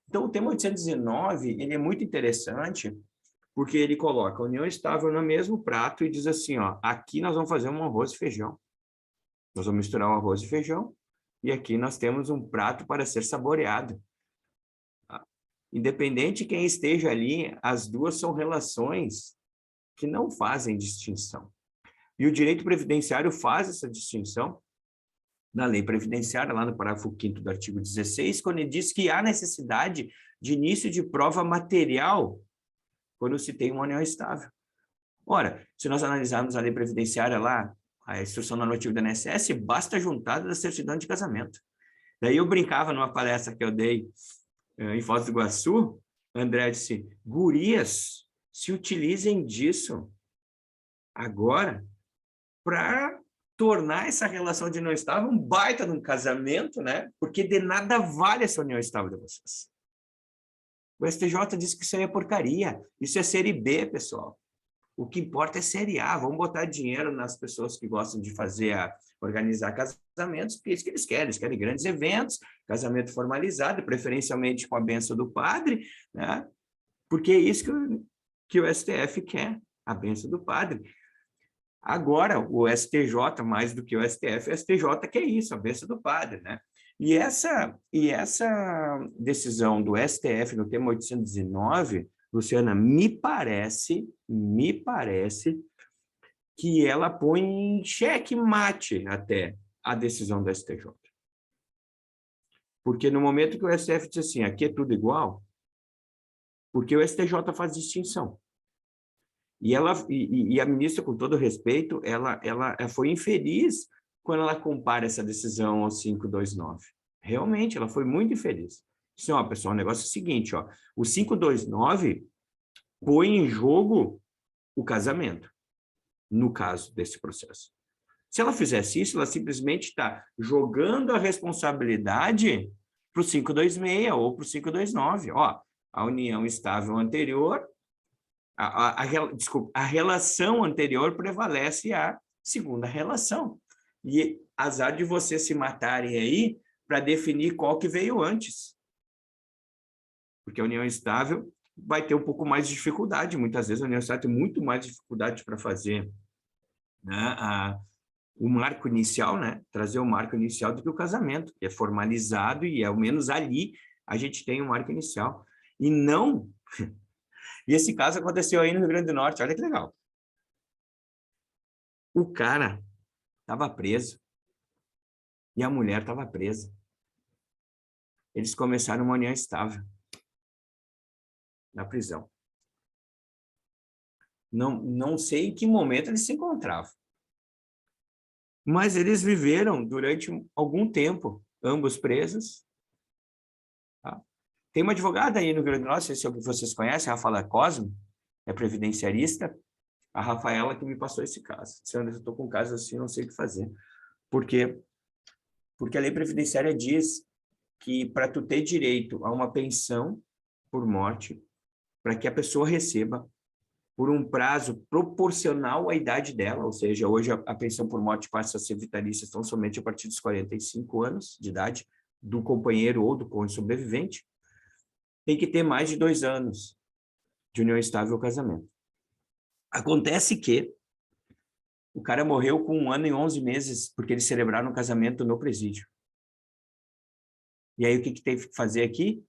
Então, o tema 819, ele é muito interessante, porque ele coloca a união estável no mesmo prato e diz assim, ó, aqui nós vamos fazer um arroz e feijão. Nós vamos misturar o arroz e feijão, e aqui nós temos um prato para ser saboreado. Independente de quem esteja ali, as duas são relações que não fazem distinção. E o direito previdenciário faz essa distinção na lei previdenciária, lá no parágrafo 5º do artigo 16, quando ele diz que há necessidade de início de prova material quando se tem uma união estável. Ora, se nós analisarmos a lei previdenciária lá, a instrução normativa da INSS, basta juntar da certidão de casamento. Daí eu brincava numa palestra que eu dei em Foz do Iguaçu, André disse, gurias, se utilizem disso agora para tornar essa relação de união estável um baita de um casamento, né? Porque de nada vale essa união estável de vocês. O STJ disse que isso aí é porcaria, isso é série B, pessoal. O que importa é série A, vamos botar dinheiro nas pessoas que gostam de organizar casamentos, porque é isso que eles querem grandes eventos, casamento formalizado, preferencialmente com a bênção do padre, né? Porque é isso que o STF quer, a bênção do padre. Agora, o STJ, mais do que o STF, o STJ quer isso, a bênção do padre, né? E essa decisão do STF no tema 809, Luciana, me parece que ela põe em xeque-mate até a decisão do STJ. Porque no momento que o STF diz assim, aqui é tudo igual, porque o STJ faz distinção. E a ministra, com todo respeito, ela foi infeliz quando ela compara essa decisão ao 529. Realmente, ela foi muito infeliz. Disse, ó, pessoal, o negócio é o seguinte, ó, o 529 põe em jogo o casamento, no caso desse processo. Se ela fizesse isso, ela simplesmente está jogando a responsabilidade para o 526 ou para o 529. Ó, a união estável anterior, a relação anterior prevalece a segunda relação. E azar de vocês se matarem aí para definir qual que veio antes. Porque a união estável vai ter um pouco mais de dificuldade. Muitas vezes a união estável tem muito mais dificuldade para fazer, né, o marco inicial, né, trazer o marco inicial do que o casamento, que é formalizado e ao menos ali a gente tem um marco inicial. E não... E esse caso aconteceu aí no Rio Grande do Norte, olha que legal. O cara estava preso e a mulher estava presa. Eles começaram uma união estável na prisão. Não sei em que momento eles se encontravam. Mas eles viveram durante algum tempo, ambos presos. Tá? Tem uma advogada aí no Rio Grande do Norte, não sei se vocês conhecem, a Rafaela Cosme, é previdenciarista. A Rafaela que me passou esse caso. Se eu estou com um caso assim, não sei o que fazer. Por quê? Porque a lei previdenciária diz que para tu ter direito a uma pensão por morte, para que a pessoa receba por um prazo proporcional à idade dela, ou seja, hoje a pensão por morte passa a ser vitalícia tão somente a partir dos 45 anos de idade do companheiro ou do cônjuge sobrevivente, tem que ter mais de 2 anos de união estável ao casamento. Acontece que o cara morreu com 1 ano e 11 meses porque eles celebraram o casamento no presídio. E aí o que teve que fazer aqui?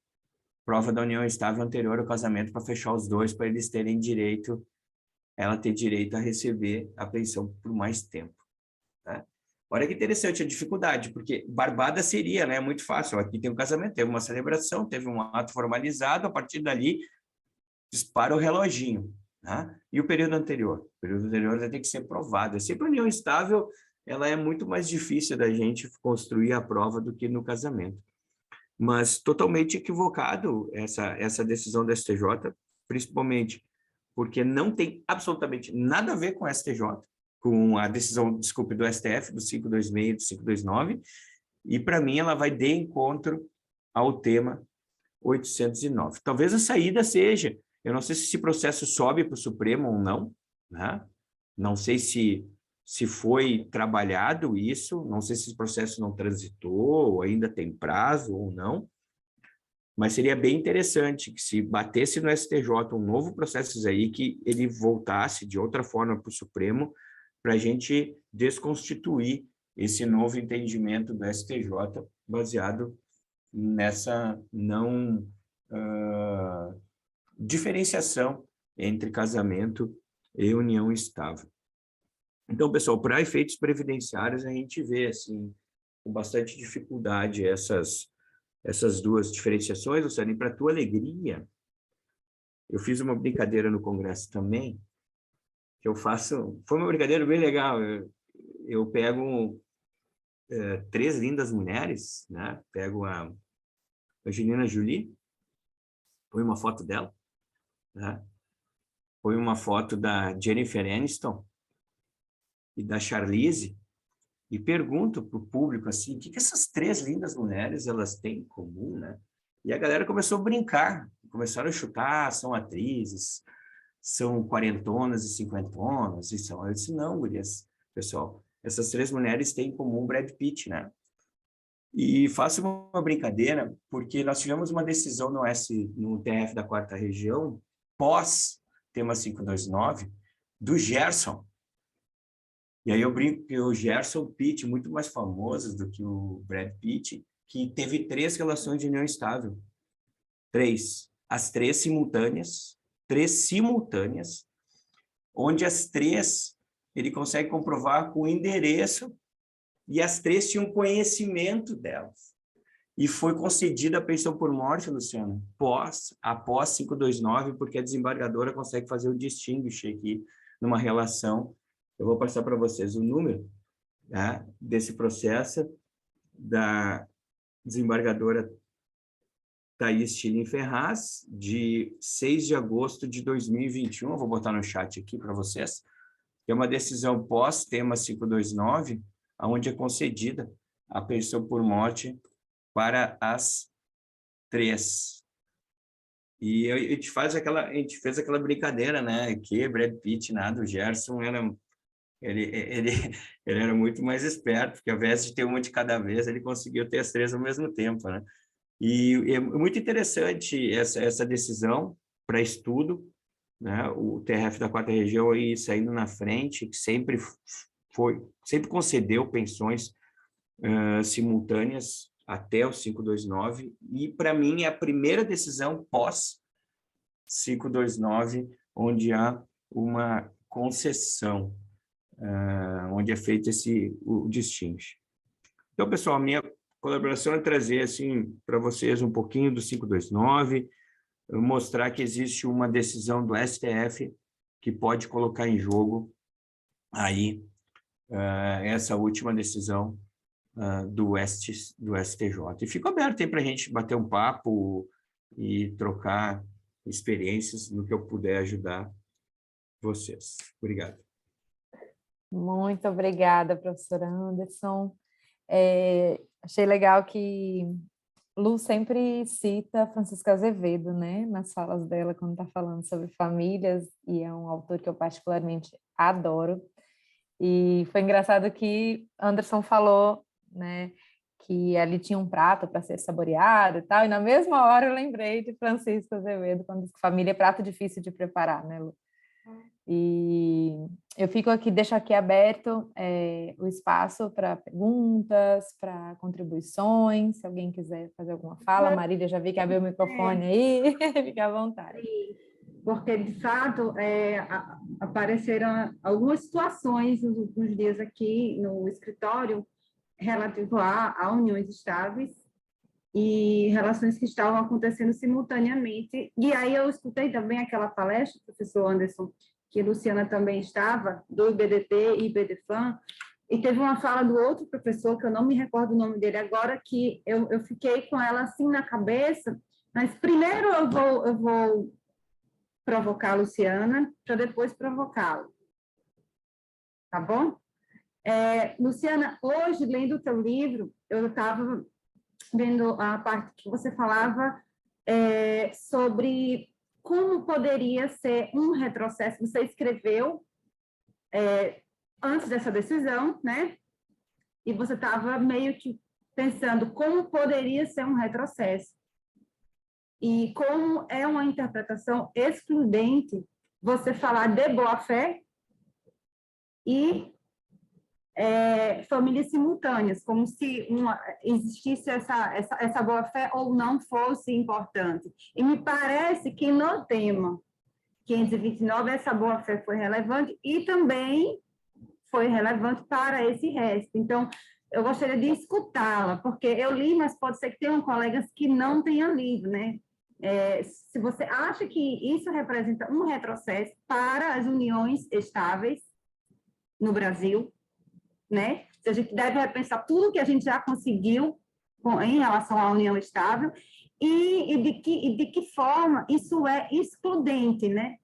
Prova da união estável anterior ao casamento para fechar os dois, para eles terem direito, ela ter direito a receber a pensão por mais tempo. Tá? Olha que interessante a dificuldade, porque barbada seria, né? Muito fácil. Aqui tem um casamento, teve uma celebração, teve um ato formalizado, a partir dali dispara o reloginho. Tá? E o período anterior? O período anterior vai ter que ser provado. É sempre a união estável, ela é muito mais difícil da gente construir a prova do que no casamento. Mas totalmente equivocado essa decisão do STJ, principalmente porque não tem absolutamente nada a ver com o STJ, com a decisão, desculpe, do STF, do 526 e do 529, e para mim ela vai de encontro ao tema 809. Talvez a saída seja, eu não sei se esse processo sobe para o Supremo ou não, né? Não sei se foi trabalhado isso, não sei se esse processo não transitou, ou ainda tem prazo ou não, mas seria bem interessante que se batesse no STJ um novo processo aí, que ele voltasse de outra forma para o Supremo, para a gente desconstituir esse novo entendimento do STJ baseado nessa não diferenciação entre casamento e união estável. Então, pessoal, para efeitos previdenciários, a gente vê, assim, com bastante dificuldade essas duas diferenciações. Luciano, e para tua alegria, eu fiz uma brincadeira no Congresso também, que eu faço... Foi uma brincadeira bem legal. Eu pego 3 lindas mulheres, né? Pego a Angelina Jolie, põe uma foto dela, né? Põe uma foto da Jennifer Aniston e da Charlize e pergunto para o público assim, o que essas 3 lindas mulheres elas têm em comum, né? E a galera começou a brincar, começaram a chutar, são atrizes, são quarentonas e cinquentonas, e são... Eu disse, não, gurias, pessoal, essas 3 mulheres têm em comum o Brad Pitt, né? E faço uma brincadeira, porque nós tivemos uma decisão no TRF da 4ª Região, pós tema 529, do Gerson. E aí eu brinco que o Gerson Pitt, muito mais famoso do que o Brad Pitt, que teve 3 relações de união estável. 3. As 3 simultâneas, onde as 3 ele consegue comprovar com o endereço e as 3 tinham conhecimento delas. E foi concedida a pensão por morte, Luciana, após 529, porque a desembargadora consegue fazer o distinguish aqui numa relação. Eu vou passar para vocês o número, tá, desse processo da desembargadora Thaís Tilling Ferraz, de 6 de agosto de 2021. Eu vou botar no chat aqui para vocês. É uma decisão pós-tema 529, onde é concedida a pensão por morte para as 3. E a gente fez aquela brincadeira, né? Que Brad Pitt, nada, o Gerson ele era muito mais esperto, porque ao invés de ter uma de cada vez, ele conseguiu ter as 3 ao mesmo tempo, né? E é muito interessante essa decisão para estudo, né? O TRF da 4ª Região aí saindo na frente, que sempre concedeu pensões simultâneas até o 529, e para mim é a primeira decisão pós 529 onde há uma concessão, onde é feito o distingue. Então, pessoal, a minha colaboração é trazer assim para vocês um pouquinho do 529, mostrar que existe uma decisão do STF que pode colocar em jogo aí essa última decisão do STJ. E fico aberto aí para a gente bater um papo e trocar experiências no que eu puder ajudar vocês. Obrigado. Muito obrigada, professora Anderson. Achei legal que Lu sempre cita Francisca Azevedo, né, nas falas dela, quando está falando sobre famílias, e é um autor que eu particularmente adoro. E foi engraçado que Anderson falou, né, que ali tinha um prato para ser saboreado e tal, e na mesma hora eu lembrei de Francisco Azevedo, quando diz que família é prato difícil de preparar, né, Lu? E eu deixo aqui aberto o espaço para perguntas, para contribuições, se alguém quiser fazer alguma fala. Marília, já vi que abriu o microfone aí, fica à vontade. Porque, de fato, apareceram algumas situações nos últimos dias aqui no escritório relativo a uniões estáveis e relações que estavam acontecendo simultaneamente. E aí eu escutei também aquela palestra, professor Anderson, que Luciana também estava, do IBDT e IBDFAN, e teve uma fala do outro professor, que eu não me recordo o nome dele agora, que eu fiquei com ela assim na cabeça, mas primeiro eu vou provocar a Luciana, para depois provocá-la. Tá bom? Luciana, hoje, lendo o teu livro, eu estava vendo a parte que você falava sobre como poderia ser um retrocesso. Você escreveu antes dessa decisão, né? E você estava meio que pensando como poderia ser um retrocesso. E como é uma interpretação excludente você falar de boa-fé e famílias simultâneas, como se existisse essa boa-fé ou não fosse importante. E me parece que no tema 529, essa boa-fé foi relevante e também foi relevante para esse resto. Então, eu gostaria de escutá-la, porque eu li, mas pode ser que tenham colegas que não tenham lido, né? Se você acha que isso representa um retrocesso para as uniões estáveis no Brasil, né? Se a gente deve repensar tudo que a gente já conseguiu em relação à união estável e de que forma isso é excludente, né?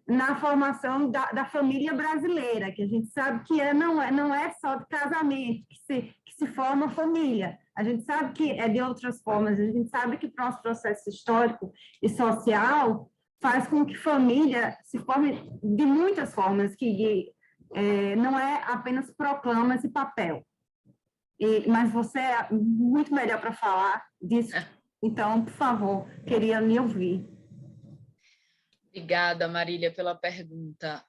Na formação da família brasileira, que a gente sabe que não é só de casamento que se forma família. A gente sabe que é de outras formas, a gente sabe que o nosso processo histórico e social faz com que família se forme de muitas formas, não é apenas proclama esse papel. Mas você é muito melhor para falar disso. Então, por favor, queria me ouvir. Obrigada, Marília, pela pergunta.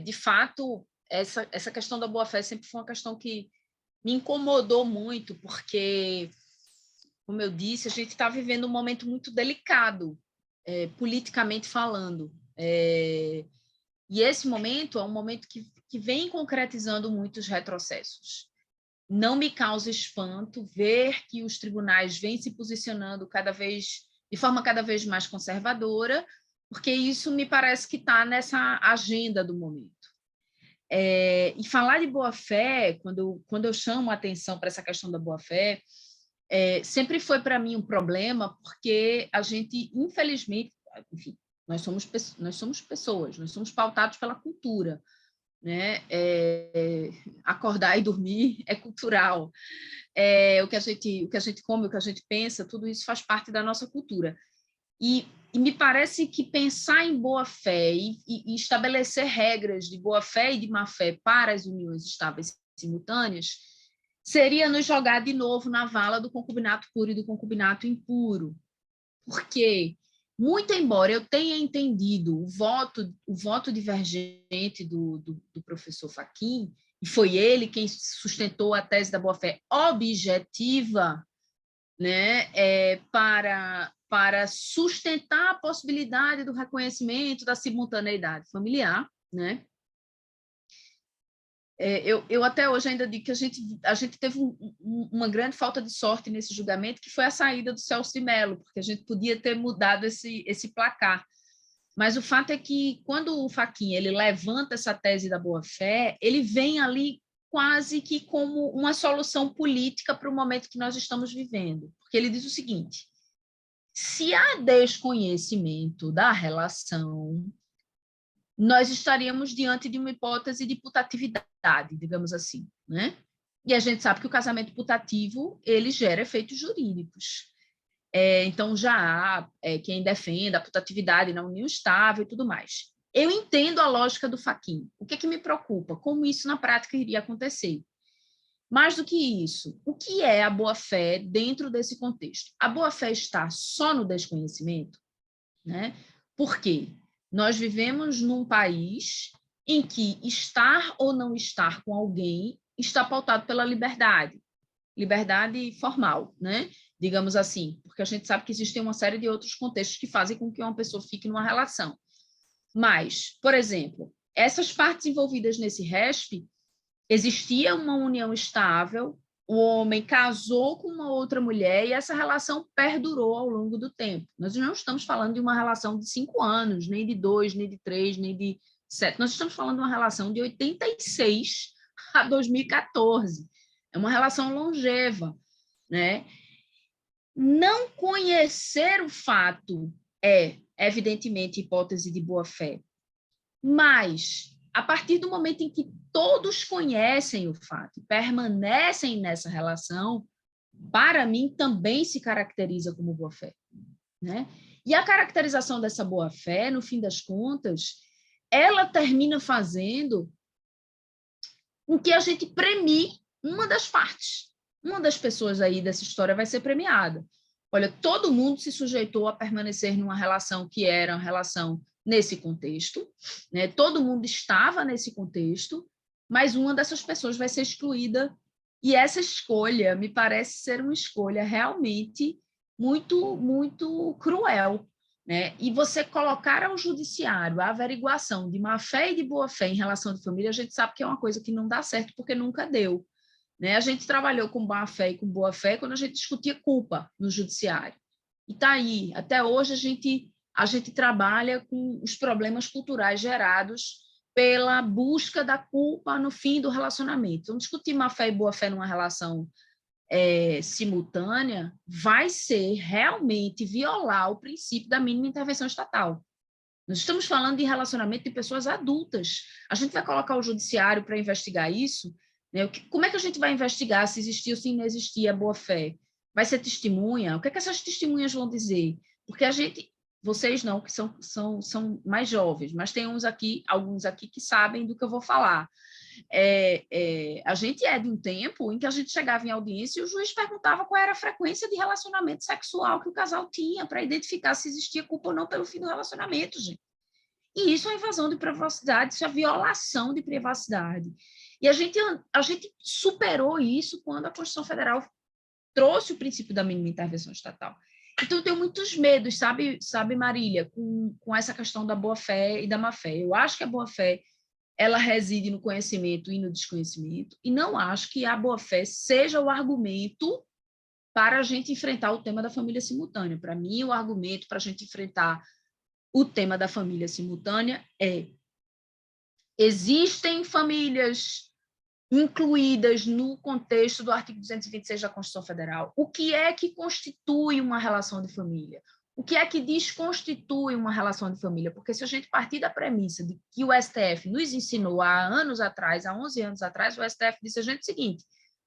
De fato, essa questão da boa-fé sempre foi uma questão que me incomodou muito, porque, como eu disse, a gente está vivendo um momento muito delicado, politicamente falando. E esse momento é um momento que vem concretizando muitos retrocessos. Não me causa espanto ver que os tribunais vêm se posicionando de forma cada vez mais conservadora, porque isso me parece que está nessa agenda do momento. E falar de boa-fé, quando eu chamo a atenção para essa questão da boa-fé, sempre foi para mim um problema, porque a gente, infelizmente, enfim, nós somos pessoas, nós somos pautados pela cultura, né? Acordar e dormir é cultural. O que a gente come, o que a gente pensa, tudo isso faz parte da nossa cultura. E me parece que pensar em boa-fé e estabelecer regras de boa-fé e de má-fé para as uniões estáveis simultâneas seria nos jogar de novo na vala do concubinato puro e do concubinato impuro. Porque, muito embora eu tenha entendido o voto divergente do professor Fachin, e foi ele quem sustentou a tese da boa-fé objetiva, né, para sustentar a possibilidade do reconhecimento da simultaneidade familiar, né? Eu até hoje ainda digo que a gente teve uma grande falta de sorte nesse julgamento, que foi a saída do Celso de Mello, porque a gente podia ter mudado esse placar. Mas o fato é que, quando o Fachin ele levanta essa tese da boa-fé, ele vem ali quase que como uma solução política para o momento que nós estamos vivendo. Porque ele diz o seguinte: se há desconhecimento da relação, nós estaríamos diante de uma hipótese de putatividade, digamos assim, né? E a gente sabe que o casamento putativo, ele gera efeitos jurídicos. Então, já há quem defenda a putatividade na união estável e tudo mais. Eu entendo a lógica do Fachin. O que me preocupa? Como isso na prática iria acontecer? Mais do que isso, o que é a boa-fé dentro desse contexto? A boa-fé está só no desconhecimento, né? Por quê? Nós vivemos num país em que estar ou não estar com alguém está pautado pela liberdade formal, né? Digamos assim, porque a gente sabe que existem uma série de outros contextos que fazem com que uma pessoa fique numa relação. Mas, por exemplo, essas partes envolvidas nesse RESP, existia uma união estável, o homem casou com uma outra mulher e essa relação perdurou ao longo do tempo. Nós não estamos falando de uma relação de 5 anos, nem de 2, nem de 3, nem de 7. Nós estamos falando de uma relação de 86 a 2014. É uma relação longeva, né? Não conhecer o fato é, evidentemente, hipótese de boa-fé, mas, a partir do momento em que todos conhecem o fato, permanecem nessa relação, para mim, também se caracteriza como boa-fé, né? E a caracterização dessa boa-fé, no fim das contas, ela termina fazendo com que a gente premie uma das partes. Uma das pessoas aí dessa história vai ser premiada. Olha, todo mundo se sujeitou a permanecer numa relação que era uma relação nesse contexto, né? Todo mundo estava nesse contexto, mas uma dessas pessoas vai ser excluída, e essa escolha me parece ser uma escolha realmente muito, muito cruel, né? E você colocar ao judiciário a averiguação de má-fé e de boa-fé em relação de família, a gente sabe que é uma coisa que não dá certo, porque nunca deu, né? A gente trabalhou com má-fé e com boa-fé quando a gente discutia culpa no judiciário. E está aí, até hoje a gente trabalha com os problemas culturais gerados pela busca da culpa no fim do relacionamento. Então, discutir má-fé e boa-fé numa relação simultânea vai ser realmente violar o princípio da mínima intervenção estatal. Nós estamos falando de relacionamento de pessoas adultas. A gente vai colocar o judiciário para investigar isso, né? Como é que a gente vai investigar se existia ou se não existia boa-fé? Vai ser testemunha? O que é que essas testemunhas vão dizer? Porque vocês não, que são mais jovens, mas tem alguns aqui que sabem do que eu vou falar. A gente é de um tempo em que a gente chegava em audiência e o juiz perguntava qual era a frequência de relacionamento sexual que o casal tinha para identificar se existia culpa ou não pelo fim do relacionamento, gente. E isso é invasão de privacidade, isso é violação de privacidade. E a gente superou isso quando a Constituição Federal trouxe o princípio da mínima intervenção estatal. Então, eu tenho muitos medos, sabe Marília, com essa questão da boa-fé e da má-fé. Eu acho que a boa-fé ela reside no conhecimento e no desconhecimento, e não acho que a boa-fé seja o argumento para a gente enfrentar o tema da família simultânea. Para mim, o argumento para a gente enfrentar o tema da família simultânea existem famílias incluídas no contexto do artigo 226 da Constituição Federal. O que é que constitui uma relação de família? O que é que desconstitui uma relação de família? Porque se a gente partir da premissa de que o STF nos ensinou há 11 anos atrás, o STF disse a gente o seguinte: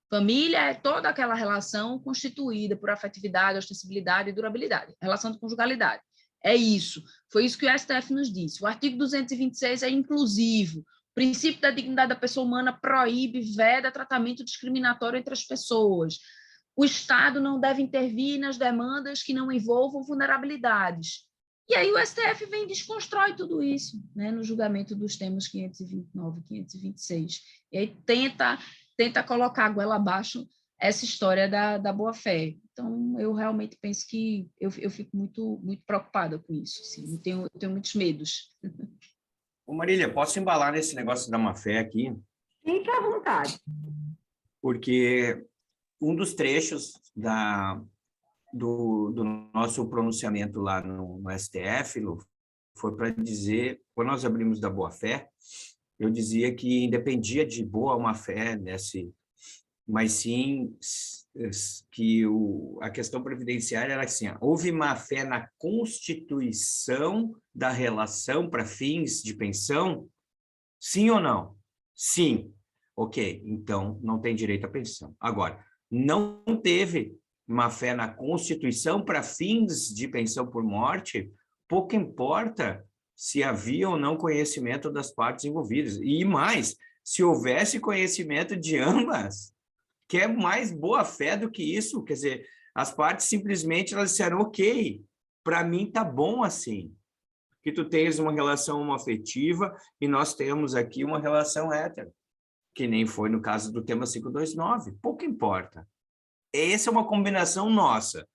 família é toda aquela relação constituída por afetividade, ostensibilidade e durabilidade, relação de conjugalidade. É isso, foi isso que o STF nos disse. O artigo 226 é inclusivo. O princípio da dignidade da pessoa humana proíbe, veda tratamento discriminatório entre as pessoas. O Estado não deve intervir nas demandas que não envolvam vulnerabilidades. E aí o STF vem e desconstrói tudo isso, né, no julgamento dos temas 529 e 526. E aí tenta colocar a goela abaixo essa história da boa-fé. Então, eu realmente penso que eu fico muito, muito preocupada com isso. Assim, eu tenho muitos medos. Ô Marília, posso embalar nesse negócio da má-fé aqui? Fique à vontade. Porque um dos trechos do nosso pronunciamento lá no STF, Lu, foi para dizer, quando nós abrimos da boa-fé, eu dizia que independia de boa ou má-fé, mas sim que a questão previdenciária era assim: houve má-fé na constituição da relação para fins de pensão? Sim ou não? Sim. Ok, então não tem direito à pensão. Agora, não teve má-fé na Constituição para fins de pensão por morte, pouco importa se havia ou não conhecimento das partes envolvidas. E mais, se houvesse conhecimento de ambas, que é mais boa-fé do que isso. Quer dizer, as partes simplesmente elas disseram: ok, para mim tá bom assim, que tu tens uma relação homoafetiva e nós temos aqui uma relação hétero, que nem foi no caso do tema 529, pouco importa. Essa é uma combinação nossa.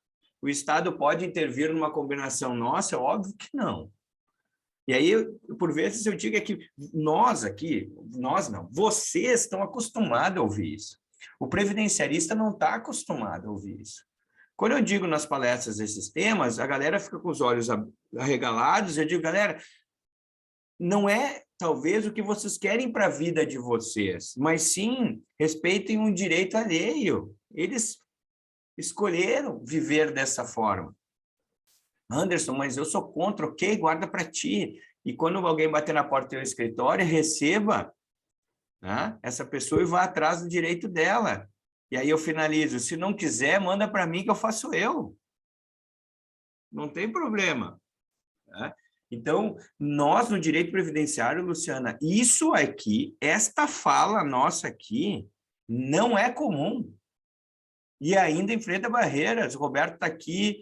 O Estado pode intervir numa combinação nossa? Óbvio que não. E aí, por vezes, eu digo que nós aqui, nós não, vocês estão acostumados a ouvir isso. O previdenciarista não está acostumado a ouvir isso. Quando eu digo nas palestras esses temas, a galera fica com os olhos arregalados, eu digo: galera, não é talvez o que vocês querem para a vida de vocês, mas sim respeitem um direito alheio. Eles escolheram viver dessa forma. Anderson, mas eu sou contra. Ok, guarda para ti. E quando alguém bater na porta do teu escritório, receba, né, essa pessoa e vá atrás do direito dela. E aí eu finalizo: se não quiser, manda para mim que eu faço eu. Não tem problema. Né? Então, nós no direito previdenciário, Luciana, isso aqui, esta fala nossa aqui, não é comum. E ainda enfrenta barreiras. O Roberto está aqui,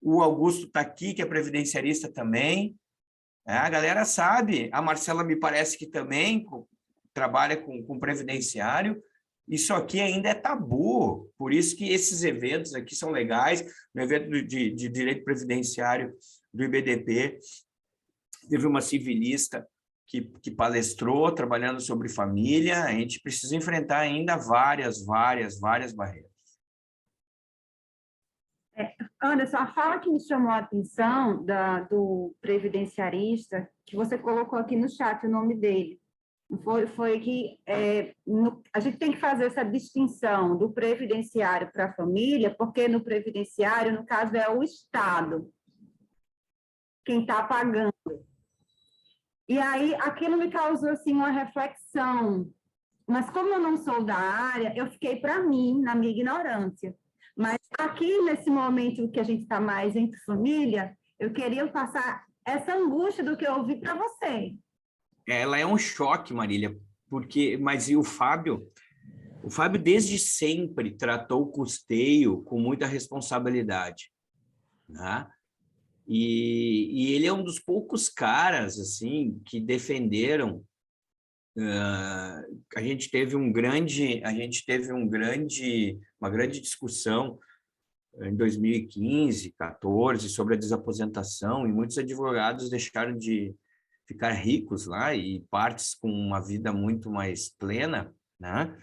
o Augusto está aqui, que é previdenciarista também. A galera sabe. A Marcela me parece que também trabalha com previdenciário. Isso aqui ainda é tabu. Por isso que esses eventos aqui são legais. No evento de direito previdenciário do IBDP, teve uma civilista que palestrou trabalhando sobre família. A gente precisa enfrentar ainda várias barreiras. Anderson, a fala que me chamou a atenção do previdenciarista, que você colocou aqui no chat o nome dele, foi que a gente tem que fazer essa distinção do previdenciário para a família, porque no previdenciário, no caso, é o Estado quem está pagando. E aí, aquilo me causou, assim, uma reflexão. Mas como eu não sou da área, eu fiquei para mim, na minha ignorância. Mas aqui, nesse momento que a gente está mais entre família, eu queria passar essa angústia do que eu ouvi para você. Ela é um choque, Marília, mas e o Fábio desde sempre tratou o custeio com muita responsabilidade, né? E ele é um dos poucos caras assim que defenderam. A gente teve uma grande discussão em 2015, 14 sobre a desaposentação, e muitos advogados deixaram de ficar ricos lá e partes com uma vida muito mais plena, né?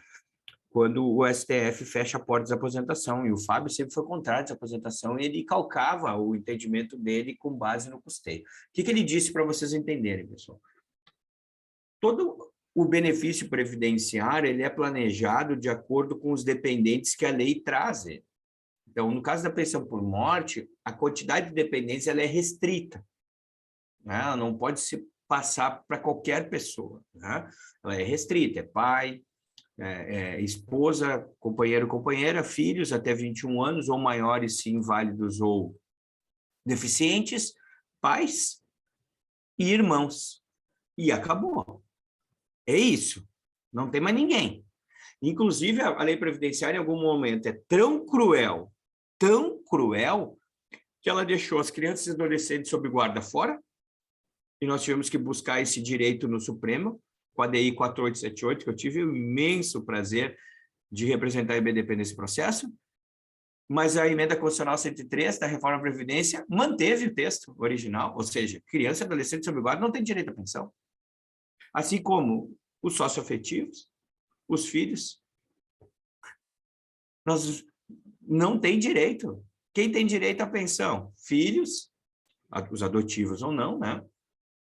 Quando o STF fecha a porta da aposentação. E o Fábio sempre foi contrário à desaposentação, e ele calcava o entendimento dele com base no custeio. O que ele disse para vocês entenderem, pessoal? Todo o benefício previdenciário ele é planejado de acordo com os dependentes que a lei traz. Então, no caso da pensão por morte, a quantidade de dependentes ela é restrita, né? Ela não pode se passar para qualquer pessoa, né? Ela é restrita, é pai, esposa, companheiro, companheira, filhos até 21 anos ou maiores, se inválidos ou deficientes, pais e irmãos. E acabou. É isso. Não tem mais ninguém. Inclusive, a lei previdenciária, em algum momento, é tão cruel, que ela deixou as crianças e adolescentes sob guarda fora, e nós tivemos que buscar esse direito no Supremo, com a DI 4878, que eu tive o imenso prazer de representar a IBDP nesse processo, mas a emenda constitucional 103 da reforma da Previdência manteve o texto original, ou seja, criança e adolescente sob guarda não tem direito à pensão. Assim como os socioafetivos, os filhos, nós não tem direito. Quem tem direito à pensão? Filhos, os adotivos ou não, né?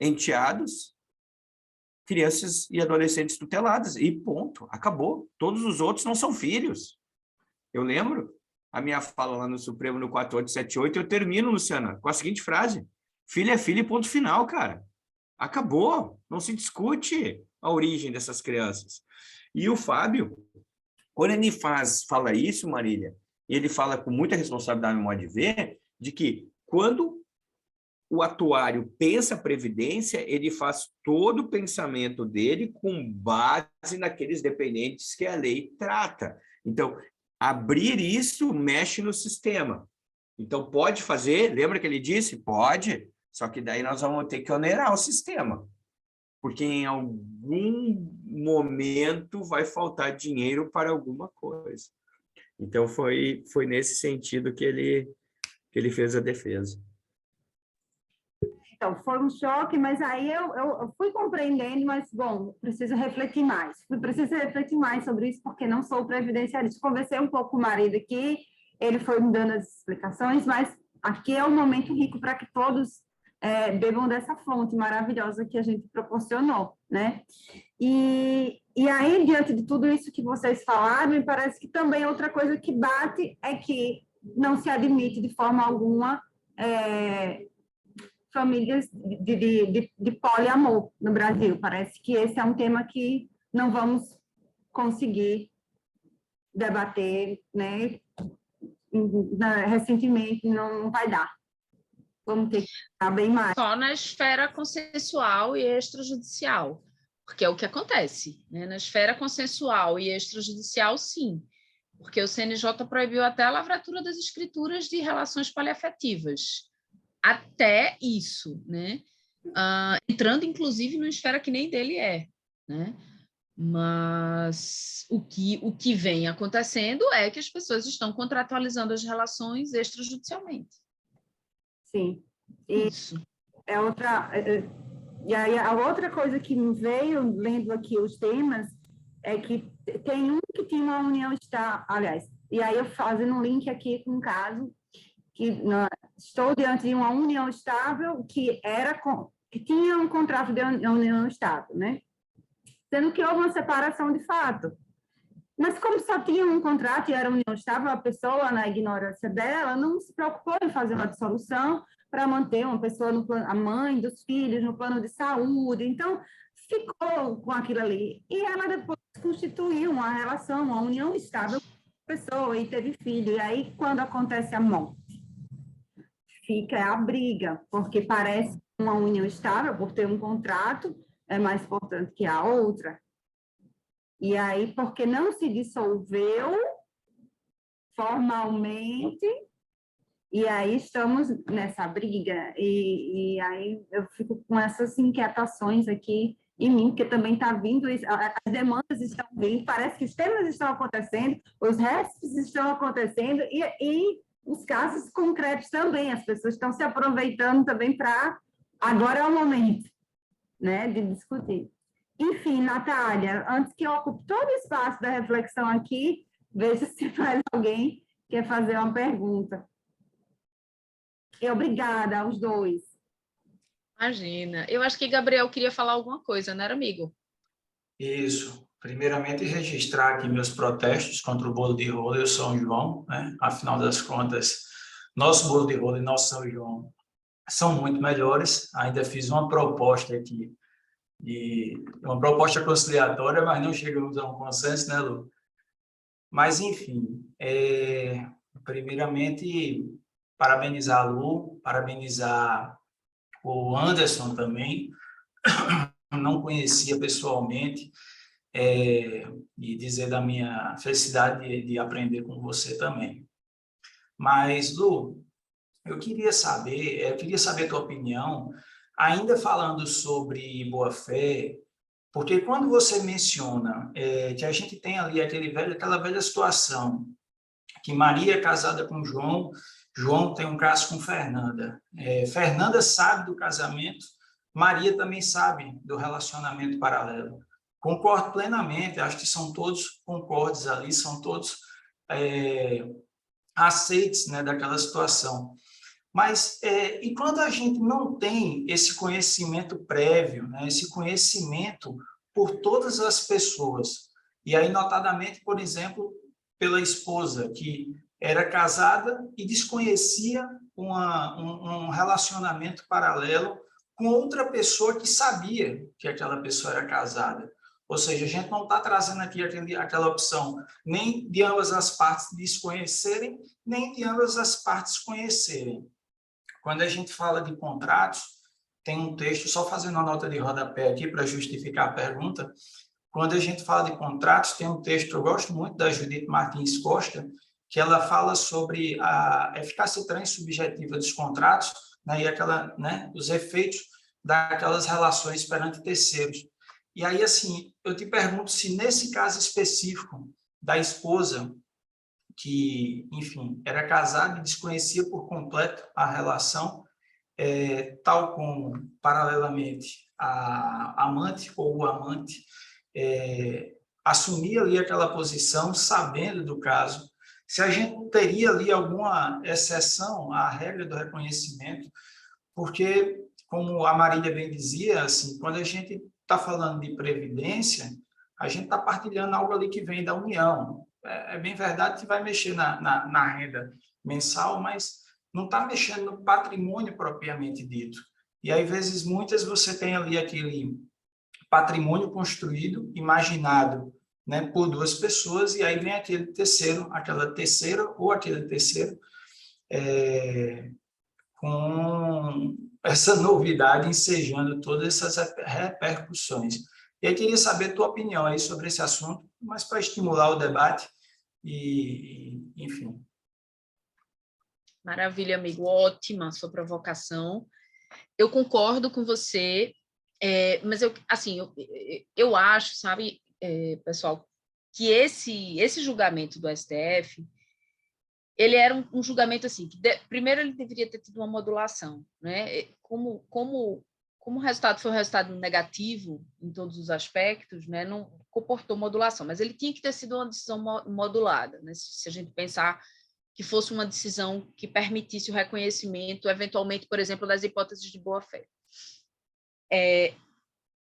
Enteados, crianças e adolescentes tuteladas, e ponto, acabou. Todos os outros não são filhos. Eu lembro a minha fala lá no Supremo, no 4878, eu termino, Luciana, com a seguinte frase: filho é filho e ponto final, cara. Acabou, não se discute a origem dessas crianças. E o Fábio, quando ele fala isso, Marília, ele fala com muita responsabilidade, no modo de ver, de que quando o atuário pensa a previdência, ele faz todo o pensamento dele com base naqueles dependentes que a lei trata. Então, abrir isso mexe no sistema. Então, pode fazer, lembra que ele disse? Pode, só que daí nós vamos ter que onerar o sistema, porque em algum momento vai faltar dinheiro para alguma coisa. Então, foi nesse sentido que ele fez a defesa. Então, foi um choque, mas aí eu fui compreendendo, mas, bom, preciso refletir mais. Preciso refletir mais sobre isso, porque não sou previdenciarista. Conversei um pouco com o marido aqui, ele foi me dando as explicações, mas aqui é um momento rico para que todos bebam dessa fonte maravilhosa que a gente proporcionou, né? E aí, diante de tudo isso que vocês falaram, me parece que também outra coisa que bate é que não se admite de forma alguma famílias de poliamor no Brasil. Parece que esse é um tema que não vamos conseguir debater, né? Recentemente não vai dar. Vamos ter que ficar bem mais. Só na esfera consensual e extrajudicial, porque é o que acontece, né? Na esfera consensual e extrajudicial, sim, porque o CNJ proibiu até a lavratura das escrituras de relações poliafetivas. Até isso, né? Entrando, inclusive, numa esfera que nem dele é, né? Mas o que vem acontecendo é que as pessoas estão contratualizando as relações extrajudicialmente. Sim. Isso. E aí, a outra coisa que me veio, lendo aqui os temas, é que tem um que tinha uma união aliás, e aí eu fazendo um link aqui com um caso, estou diante de uma união estável que tinha um contrato de união estável, né? Sendo que houve uma separação de fato. Mas como só tinha um contrato e era uma união estável, a pessoa, na ignorância dela, não se preocupou em fazer uma dissolução para manter uma pessoa, a mãe dos filhos, no plano de saúde. Então, ficou com aquilo ali. E ela depois constituiu uma relação, uma união estável com a pessoa e teve filho. E aí, quando acontece a morte, fica a briga, porque parece uma união estável, por ter um contrato, é mais importante que a outra. E aí, porque não se dissolveu formalmente, e aí estamos nessa briga. E aí eu fico com essas inquietações aqui em mim, porque também está vindo, as demandas estão vindo, parece que os temas estão acontecendo, os restos estão acontecendo, e os casos concretos também, as pessoas estão se aproveitando também para... Agora é o momento, né, de discutir. Enfim, Natália, antes que eu ocupe todo o espaço da reflexão aqui, veja se mais alguém quer fazer uma pergunta. Obrigada aos dois. Imagina. Eu acho que Gabriel queria falar alguma coisa, não era, amigo? Isso. Primeiramente, registrar aqui meus protestos contra o bolo de rolo e o São João, né? Afinal das contas, nosso bolo de rolo e nosso São João são muito melhores. Ainda fiz uma proposta aqui, uma proposta conciliatória, mas não chegamos a um consenso, né, Lu? Mas, enfim, primeiramente, parabenizar a Lu, parabenizar o Anderson também, não conhecia pessoalmente, e dizer da minha felicidade de aprender com você também. Mas, Lu, eu queria saber a tua opinião, ainda falando sobre boa-fé, porque quando você menciona que a gente tem ali aquela velha situação, que Maria é casada com João, João tem um caso com Fernanda. Fernanda sabe do casamento, Maria também sabe do relacionamento paralelo. Concordo plenamente, acho que são todos concordes ali, são todos aceites, né, daquela situação. Mas, e quando a gente não tem esse conhecimento prévio, né, esse conhecimento por todas as pessoas, e aí, notadamente, por exemplo, pela esposa, que era casada e desconhecia um relacionamento paralelo com outra pessoa que sabia que aquela pessoa era casada. Ou seja, a gente não está trazendo aqui aquela opção nem de ambas as partes desconhecerem, nem de ambas as partes conhecerem. Quando a gente fala de contratos, tem um texto, só fazendo uma nota de rodapé aqui para justificar a pergunta. Quando a gente fala de contratos, tem um texto, eu gosto muito, da Judith Martins Costa, que ela fala sobre a eficácia transsubjetiva dos contratos, né, e os efeitos daquelas relações perante terceiros. E aí, assim, eu te pergunto se nesse caso específico da esposa, que, enfim, era casada e desconhecia por completo a relação, tal como, paralelamente, a amante ou o amante assumia ali aquela posição, sabendo do caso, se a gente teria ali alguma exceção à regra do reconhecimento, porque, como a Marília bem dizia, assim, quando a gente está falando de previdência, a gente está partilhando algo ali que vem da União. É bem verdade que vai mexer na renda mensal, mas não está mexendo no patrimônio propriamente dito. E aí, vezes muitas, você tem ali aquele patrimônio construído, imaginado, né, por duas pessoas, e aí vem aquele terceiro, aquela terceira ou aquele terceiro, com essa novidade ensejando todas essas repercussões. E eu queria saber a tua opinião aí sobre esse assunto, mas para estimular o debate enfim. Maravilha, amigo. Ótima a sua provocação. Eu concordo com você, mas eu acho, sabe, pessoal, que esse julgamento do STF, ele era um julgamento assim, que primeiro ele deveria ter tido uma modulação, né? Como o resultado foi um resultado negativo em todos os aspectos, né? Não comportou modulação, mas ele tinha que ter sido uma decisão modulada, né? Se a gente pensar que fosse uma decisão que permitisse o reconhecimento, eventualmente, por exemplo, das hipóteses de boa-fé.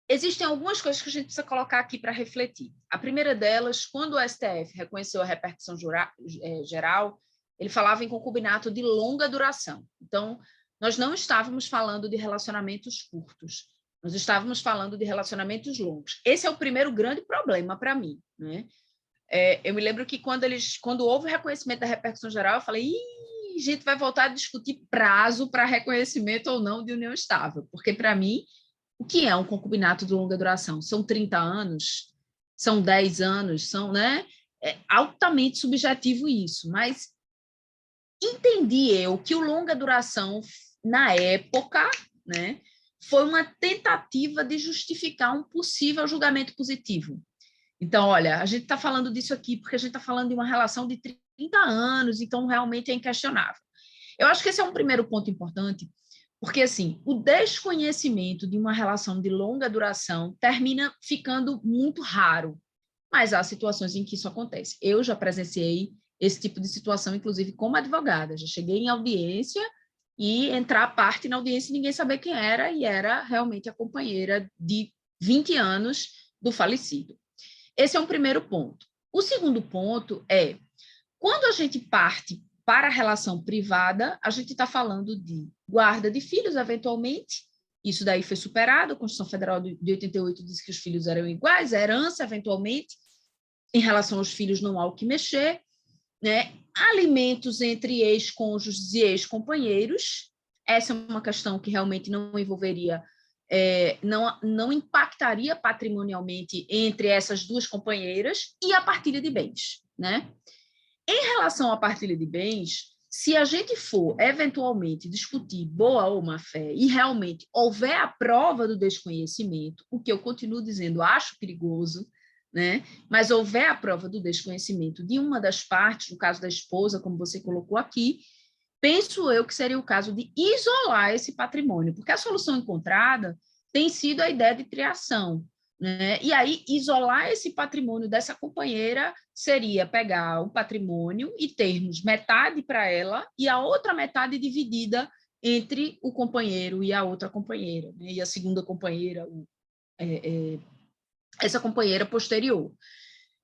Existem algumas coisas que a gente precisa colocar aqui para refletir. A primeira delas, quando o STF reconheceu a repercussão geral, ele falava em concubinato de longa duração. Então, nós não estávamos falando de relacionamentos curtos, nós estávamos falando de relacionamentos longos. Esse é o primeiro grande problema para mim, né? Eu me lembro que quando houve o reconhecimento da repercussão geral, eu falei, a gente vai voltar a discutir prazo para reconhecimento ou não de união estável, porque, para mim, o que é um concubinato de longa duração? São 30 anos? São 10 anos? Né? É altamente subjetivo isso, mas entendi eu que o longa duração, na época, né, foi uma tentativa de justificar um possível julgamento positivo. Então, olha, a gente está falando disso aqui porque a gente está falando de uma relação de 30 anos, então realmente é inquestionável. Eu acho que esse é um primeiro ponto importante, porque, assim, o desconhecimento de uma relação de longa duração termina ficando muito raro, mas há situações em que isso acontece. Eu já presenciei esse tipo de situação, inclusive como advogada. Já cheguei em audiência e entrar à parte na audiência e ninguém saber quem era, e era realmente a companheira de 20 anos do falecido. Esse é um primeiro ponto. O segundo ponto é, quando a gente parte para a relação privada, a gente está falando de guarda de filhos, eventualmente. Isso daí foi superado, a Constituição Federal de 88 diz que os filhos eram iguais, a herança, eventualmente, em relação aos filhos não há o que mexer, né? Alimentos entre ex-cônjuges e ex-companheiros, essa é uma questão que realmente não envolveria, não impactaria patrimonialmente entre essas duas companheiras, e a partilha de bens, né? Em relação à partilha de bens, se a gente for, eventualmente, discutir boa ou má fé e realmente houver a prova do desconhecimento, o que eu continuo dizendo, acho perigoso, né? Mas houver a prova do desconhecimento de uma das partes, no caso da esposa, como você colocou aqui, penso eu que seria o caso de isolar esse patrimônio, porque a solução encontrada tem sido a ideia de triação, né? E aí, isolar esse patrimônio dessa companheira seria pegar o patrimônio e termos metade para ela e a outra metade dividida entre o companheiro e a outra companheira, né? E a segunda companheira, essa companheira posterior.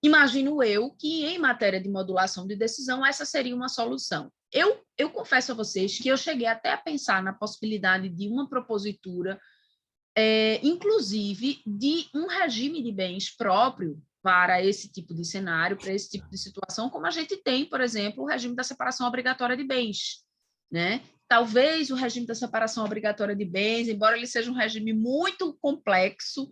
Imagino eu que, em matéria de modulação de decisão, essa seria uma solução. Eu confesso a vocês que eu cheguei até a pensar na possibilidade de uma propositura, inclusive de um regime de bens próprio para esse tipo de cenário, para esse tipo de situação, como a gente tem, por exemplo, o regime da separação obrigatória de bens, né? Talvez o regime da separação obrigatória de bens, embora ele seja um regime muito complexo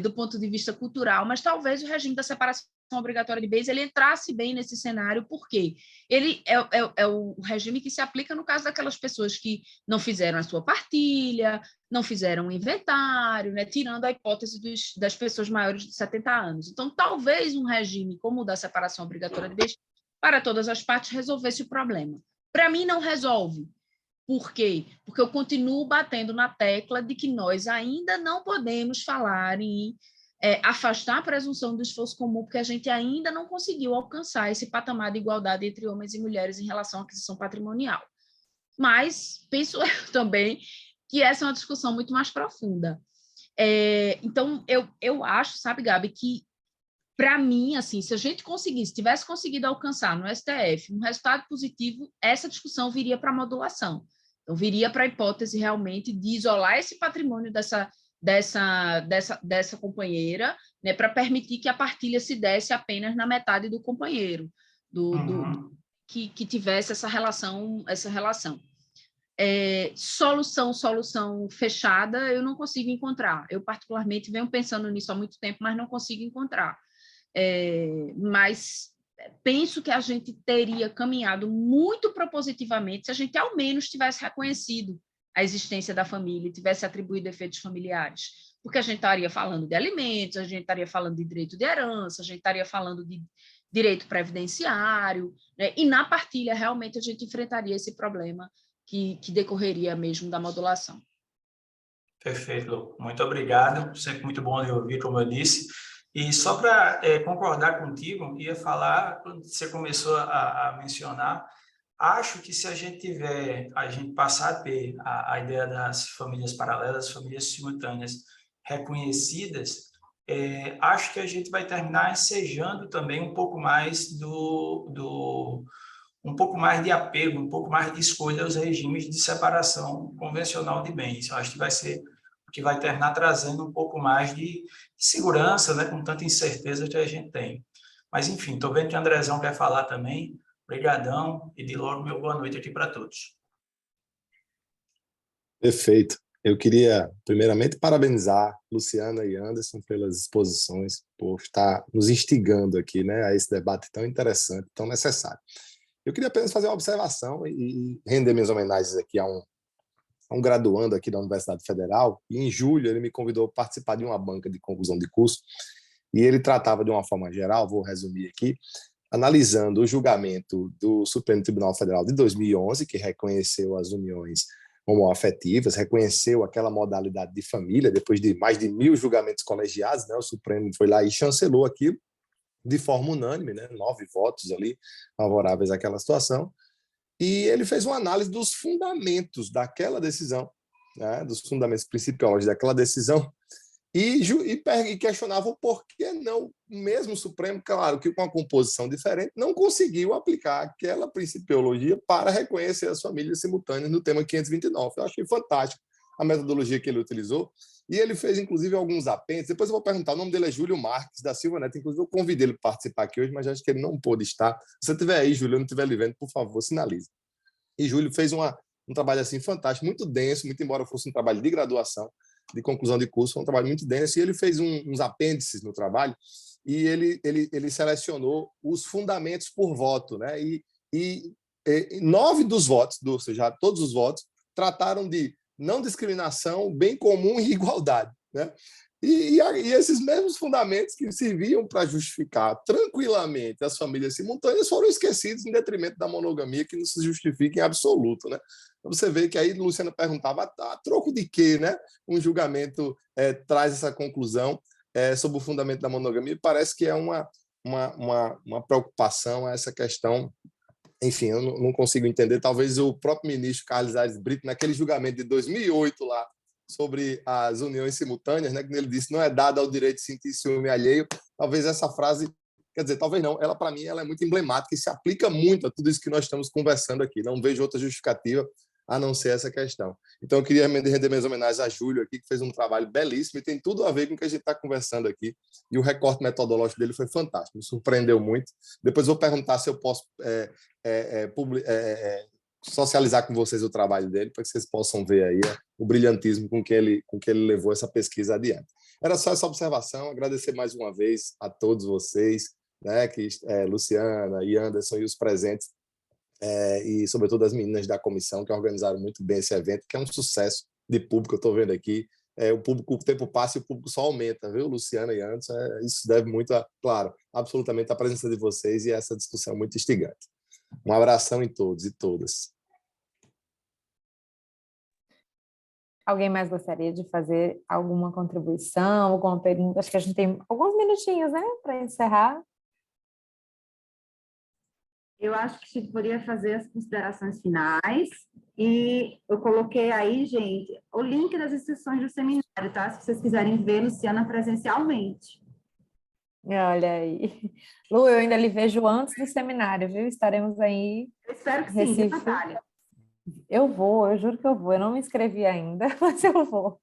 do ponto de vista cultural, mas talvez o regime da separação obrigatória de bens ele entrasse bem nesse cenário, porque ele é o regime que se aplica no caso daquelas pessoas que não fizeram a sua partilha, não fizeram um inventário, né, tirando a hipótese das pessoas maiores de 70 anos. Então, talvez um regime como o da separação obrigatória de bens, para todas as partes, resolvesse o problema. Para mim, não resolve. Por quê? Porque eu continuo batendo na tecla de que nós ainda não podemos falar em afastar a presunção do esforço comum, porque a gente ainda não conseguiu alcançar esse patamar de igualdade entre homens e mulheres em relação à aquisição patrimonial. Mas penso eu também que essa é uma discussão muito mais profunda. Então, eu acho, sabe, Gabi, que, para mim, assim, se a gente tivesse conseguido alcançar no STF um resultado positivo, essa discussão viria para a modulação. Então, viria para a hipótese realmente de isolar esse patrimônio dessa companheira, né, para permitir que a partilha se desse apenas na metade do companheiro, que tivesse essa relação. Solução fechada, eu não consigo encontrar. Eu, particularmente, venho pensando nisso há muito tempo, mas não consigo encontrar. Mas penso que a gente teria caminhado muito propositivamente se a gente, ao menos, tivesse reconhecido a existência da família e tivesse atribuído efeitos familiares, porque a gente estaria falando de alimentos, a gente estaria falando de direito de herança, a gente estaria falando de direito previdenciário, né? E na partilha, realmente, a gente enfrentaria esse problema que decorreria mesmo da modulação. Perfeito, Lu. Muito obrigado. Sempre muito bom de ouvir, como eu disse. E só para concordar contigo, ia falar, quando você começou a mencionar Acho que se a gente passar a ter a ideia das famílias paralelas, famílias simultâneas reconhecidas, acho que a gente vai terminar ensejando também um pouco mais um pouco mais de apego, um pouco mais de escolha aos regimes de separação convencional de bens. Eu acho que vai ser o que vai terminar trazendo um pouco mais de segurança, né, com tanta incerteza que a gente tem. Mas, enfim, estou vendo que o Andrezão quer falar também. Obrigadão e de logo meu boa noite aqui para todos. Perfeito. Eu queria, primeiramente, parabenizar Luciana e Anderson pelas exposições, por estar nos instigando aqui, né, a esse debate tão interessante, tão necessário. Eu queria apenas fazer uma observação e render minhas homenagens aqui a um graduando aqui da Universidade Federal, e em julho ele me convidou para participar de uma banca de conclusão de curso, e ele tratava de uma forma geral, vou resumir aqui, analisando o julgamento do Supremo Tribunal Federal de 2011, que reconheceu as uniões homoafetivas, reconheceu aquela modalidade de família, depois de mais de 1.000 julgamentos colegiados, né, o Supremo foi lá e chancelou aquilo, de forma unânime, né, 9 votos ali favoráveis àquela situação, e ele fez uma análise dos fundamentos daquela decisão, né, dos fundamentos principiológicos daquela decisão, e questionava o porquê não, mesmo o Supremo, claro que com uma composição diferente, não conseguiu aplicar aquela principiologia para reconhecer as famílias simultâneas no tema 529. Eu achei fantástico a metodologia que ele utilizou, e ele fez, inclusive, alguns apêndices. Depois eu vou perguntar, o nome dele é Júlio Marques da Silva Neto, inclusive eu convidei ele para participar aqui hoje, mas acho que ele não pôde estar. Se você estiver aí, Júlio, eu não estiver lhe vendo, por favor, sinalize. E Júlio fez um trabalho assim fantástico, muito denso, muito embora fosse um trabalho de graduação, de conclusão de curso, foi um trabalho muito denso, e ele fez uns apêndices no trabalho, e ele selecionou os fundamentos por voto, né? E 9 dos votos, ou seja, todos os votos, trataram de não discriminação, bem comum e igualdade, né? E esses mesmos fundamentos que serviam para justificar tranquilamente as famílias simultâneas foram esquecidos em detrimento da monogamia, que não se justifica em absoluto, né? Você vê que aí Luciana perguntava a troco de quê, né? Um julgamento traz essa conclusão sobre o fundamento da monogamia, e parece que é uma preocupação essa questão. Enfim, eu não consigo entender. Talvez o próprio ministro Carlos Aires Brito, naquele julgamento de 2008 lá, sobre as uniões simultâneas, né, que ele disse não é dado ao direito de sentir ciúme alheio, talvez essa frase, quer dizer, talvez não, ela para mim ela é muito emblemática e se aplica muito a tudo isso que nós estamos conversando aqui. Não vejo outra justificativa a não ser essa questão. Então, eu queria render minhas homenagens a Júlio aqui, que fez um trabalho belíssimo e tem tudo a ver com o que a gente está conversando aqui. E o recorte metodológico dele foi fantástico, me surpreendeu muito. Depois vou perguntar se eu posso socializar com vocês o trabalho dele, para que vocês possam ver aí o brilhantismo com que ele levou essa pesquisa adiante. Era só essa observação, agradecer mais uma vez a todos vocês, né, que Luciana e Anderson e os presentes, e sobretudo as meninas da comissão que organizaram muito bem esse evento, que é um sucesso de público, eu estou vendo aqui. O tempo passa e o público só aumenta, viu, Luciana e Anderson? Isso deve muito, claro, absolutamente à presença de vocês e essa discussão muito instigante. Um abração em todos e todas. Alguém mais gostaria de fazer alguma contribuição, alguma pergunta? Acho que a gente tem alguns minutinhos, né, para encerrar. Eu acho que a gente poderia fazer as considerações finais e eu coloquei aí, gente, o link das inscrições do seminário, tá? Se vocês quiserem ver Luciana presencialmente. Olha aí. Lu, eu ainda lhe vejo antes do seminário, viu? Estaremos aí. Eu espero que Recife. sim, Natália. Eu vou, eu juro que eu vou. Eu não me inscrevi ainda, mas eu vou.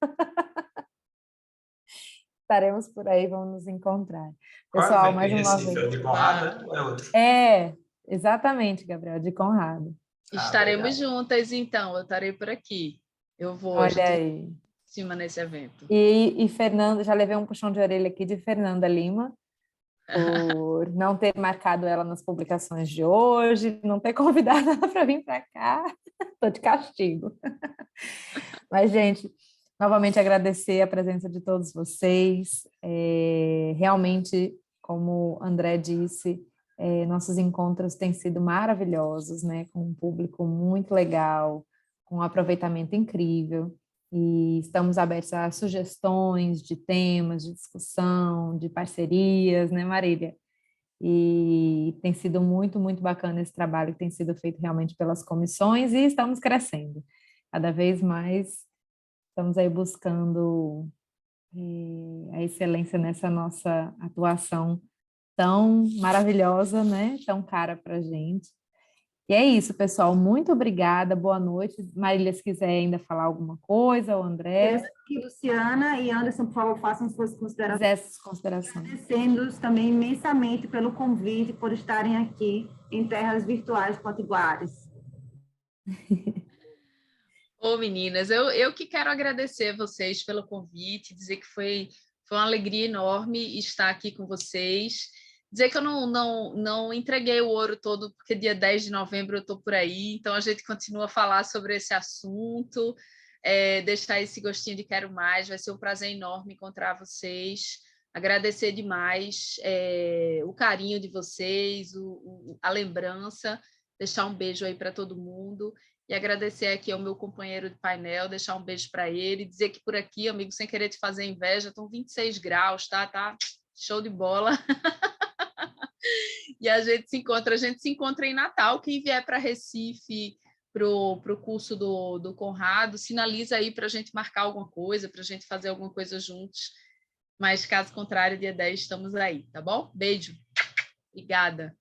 Estaremos por aí, vamos nos encontrar. Pessoal, mais uma vez. É de Conrado, ou é outro? Exatamente, Gabriel, de Conrado. Estaremos juntas, então. Eu estarei por aqui. Eu vou. Olha aí. Em cima nesse evento. E Fernanda, já levei um puxão de orelha aqui de Fernanda Lima, por não ter marcado ela nas publicações de hoje, não ter convidado ela para vir para cá. Estou de castigo. Mas, gente, novamente agradecer a presença de todos vocês. Realmente, como o André disse, nossos encontros têm sido maravilhosos, né? Com um público muito legal, com um aproveitamento incrível. E estamos abertos a sugestões de temas, de discussão, de parcerias, né, Marília? e tem sido muito, muito bacana esse trabalho que tem sido feito realmente pelas comissões e estamos crescendo. Cada vez mais estamos aí buscando a excelência nessa nossa atuação tão maravilhosa, né? Tão cara para a gente. E é isso, pessoal. Muito obrigada. Boa noite. Marília, se quiser ainda falar alguma coisa, ou André. E Luciana e Anderson, por favor, façam suas considerações. Essas considerações. Agradecendo-os também imensamente pelo convite, por estarem aqui em terras virtuais potiguares. Ô, meninas, eu que quero agradecer vocês pelo convite, dizer que foi uma alegria enorme estar aqui com vocês. Dizer que eu não entreguei o ouro todo, porque dia 10 de novembro eu estou por aí, então a gente continua a falar sobre esse assunto, deixar esse gostinho de quero mais, vai ser um prazer enorme encontrar vocês, agradecer demais o carinho de vocês, a lembrança, deixar um beijo aí para todo mundo, e agradecer aqui ao meu companheiro de painel, deixar um beijo para ele, dizer que por aqui, amigo, sem querer te fazer inveja, estão 26 graus, tá show de bola. E a gente se encontra em Natal. Quem vier para Recife para o curso do Conrado, sinaliza aí para a gente marcar alguma coisa, para a gente fazer alguma coisa juntos. Mas, caso contrário, dia 10 estamos aí, tá bom? Beijo. Obrigada.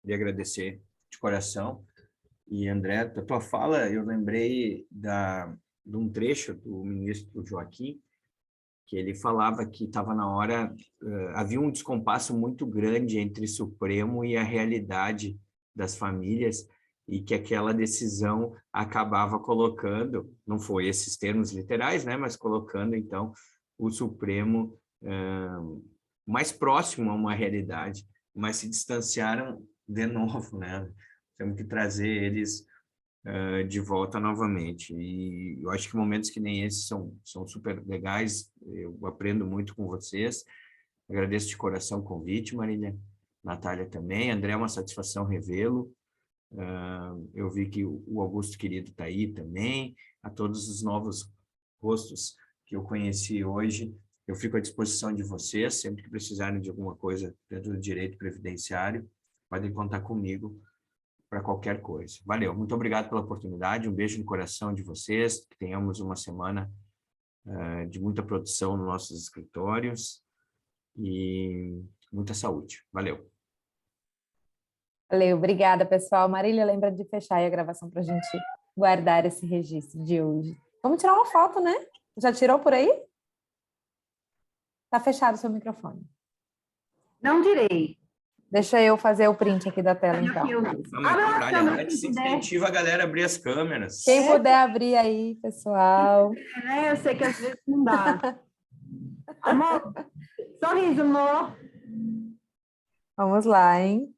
Queria agradecer de coração. E, André, da tua fala, eu lembrei de um trecho do ministro Joaquim, que ele falava que estava na hora, havia um descompasso muito grande entre Supremo e a realidade das famílias, e que aquela decisão acabava colocando, não foi esses termos literais, né, mas colocando, então, o Supremo mais próximo a uma realidade, mas se distanciaram de novo, né? Temos que trazer eles de volta novamente. E eu acho que momentos que nem esses são super legais, eu aprendo muito com vocês. Agradeço de coração o convite, Marília, Natália também, André, é uma satisfação revê-lo. Eu vi que o Augusto querido está aí também, a todos os novos rostos que eu conheci hoje, eu fico à disposição de vocês, sempre que precisarem de alguma coisa dentro do direito previdenciário, podem contar comigo para qualquer coisa. Valeu, muito obrigado pela oportunidade, um beijo no coração de vocês, que tenhamos uma semana de muita produção nos nossos escritórios e muita saúde. Valeu. Valeu, obrigada, pessoal. Marília, lembra de fechar aí a gravação para a gente guardar esse registro de hoje. Vamos tirar uma foto, né? Já tirou por aí? Tá fechado o seu microfone. Não direi. Deixa eu fazer o print aqui da tela, então. Antes incentiva a galera a abrir as câmeras. Quem puder abrir aí, pessoal. Eu sei que às vezes não dá. Amor, sorriso, amor. Vamos lá, hein?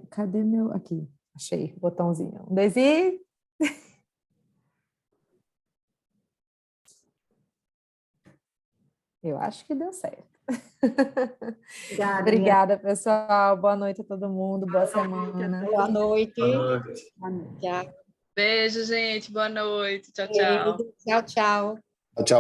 Cadê meu... Aqui, achei o botãozinho. 1, 2 e... Eu acho que deu certo. Obrigada, pessoal. Boa noite a todo mundo. Boa semana. Boa noite. Boa noite. Tchau. Beijo, gente. Boa noite. Tchau, tchau. Tchau, tchau.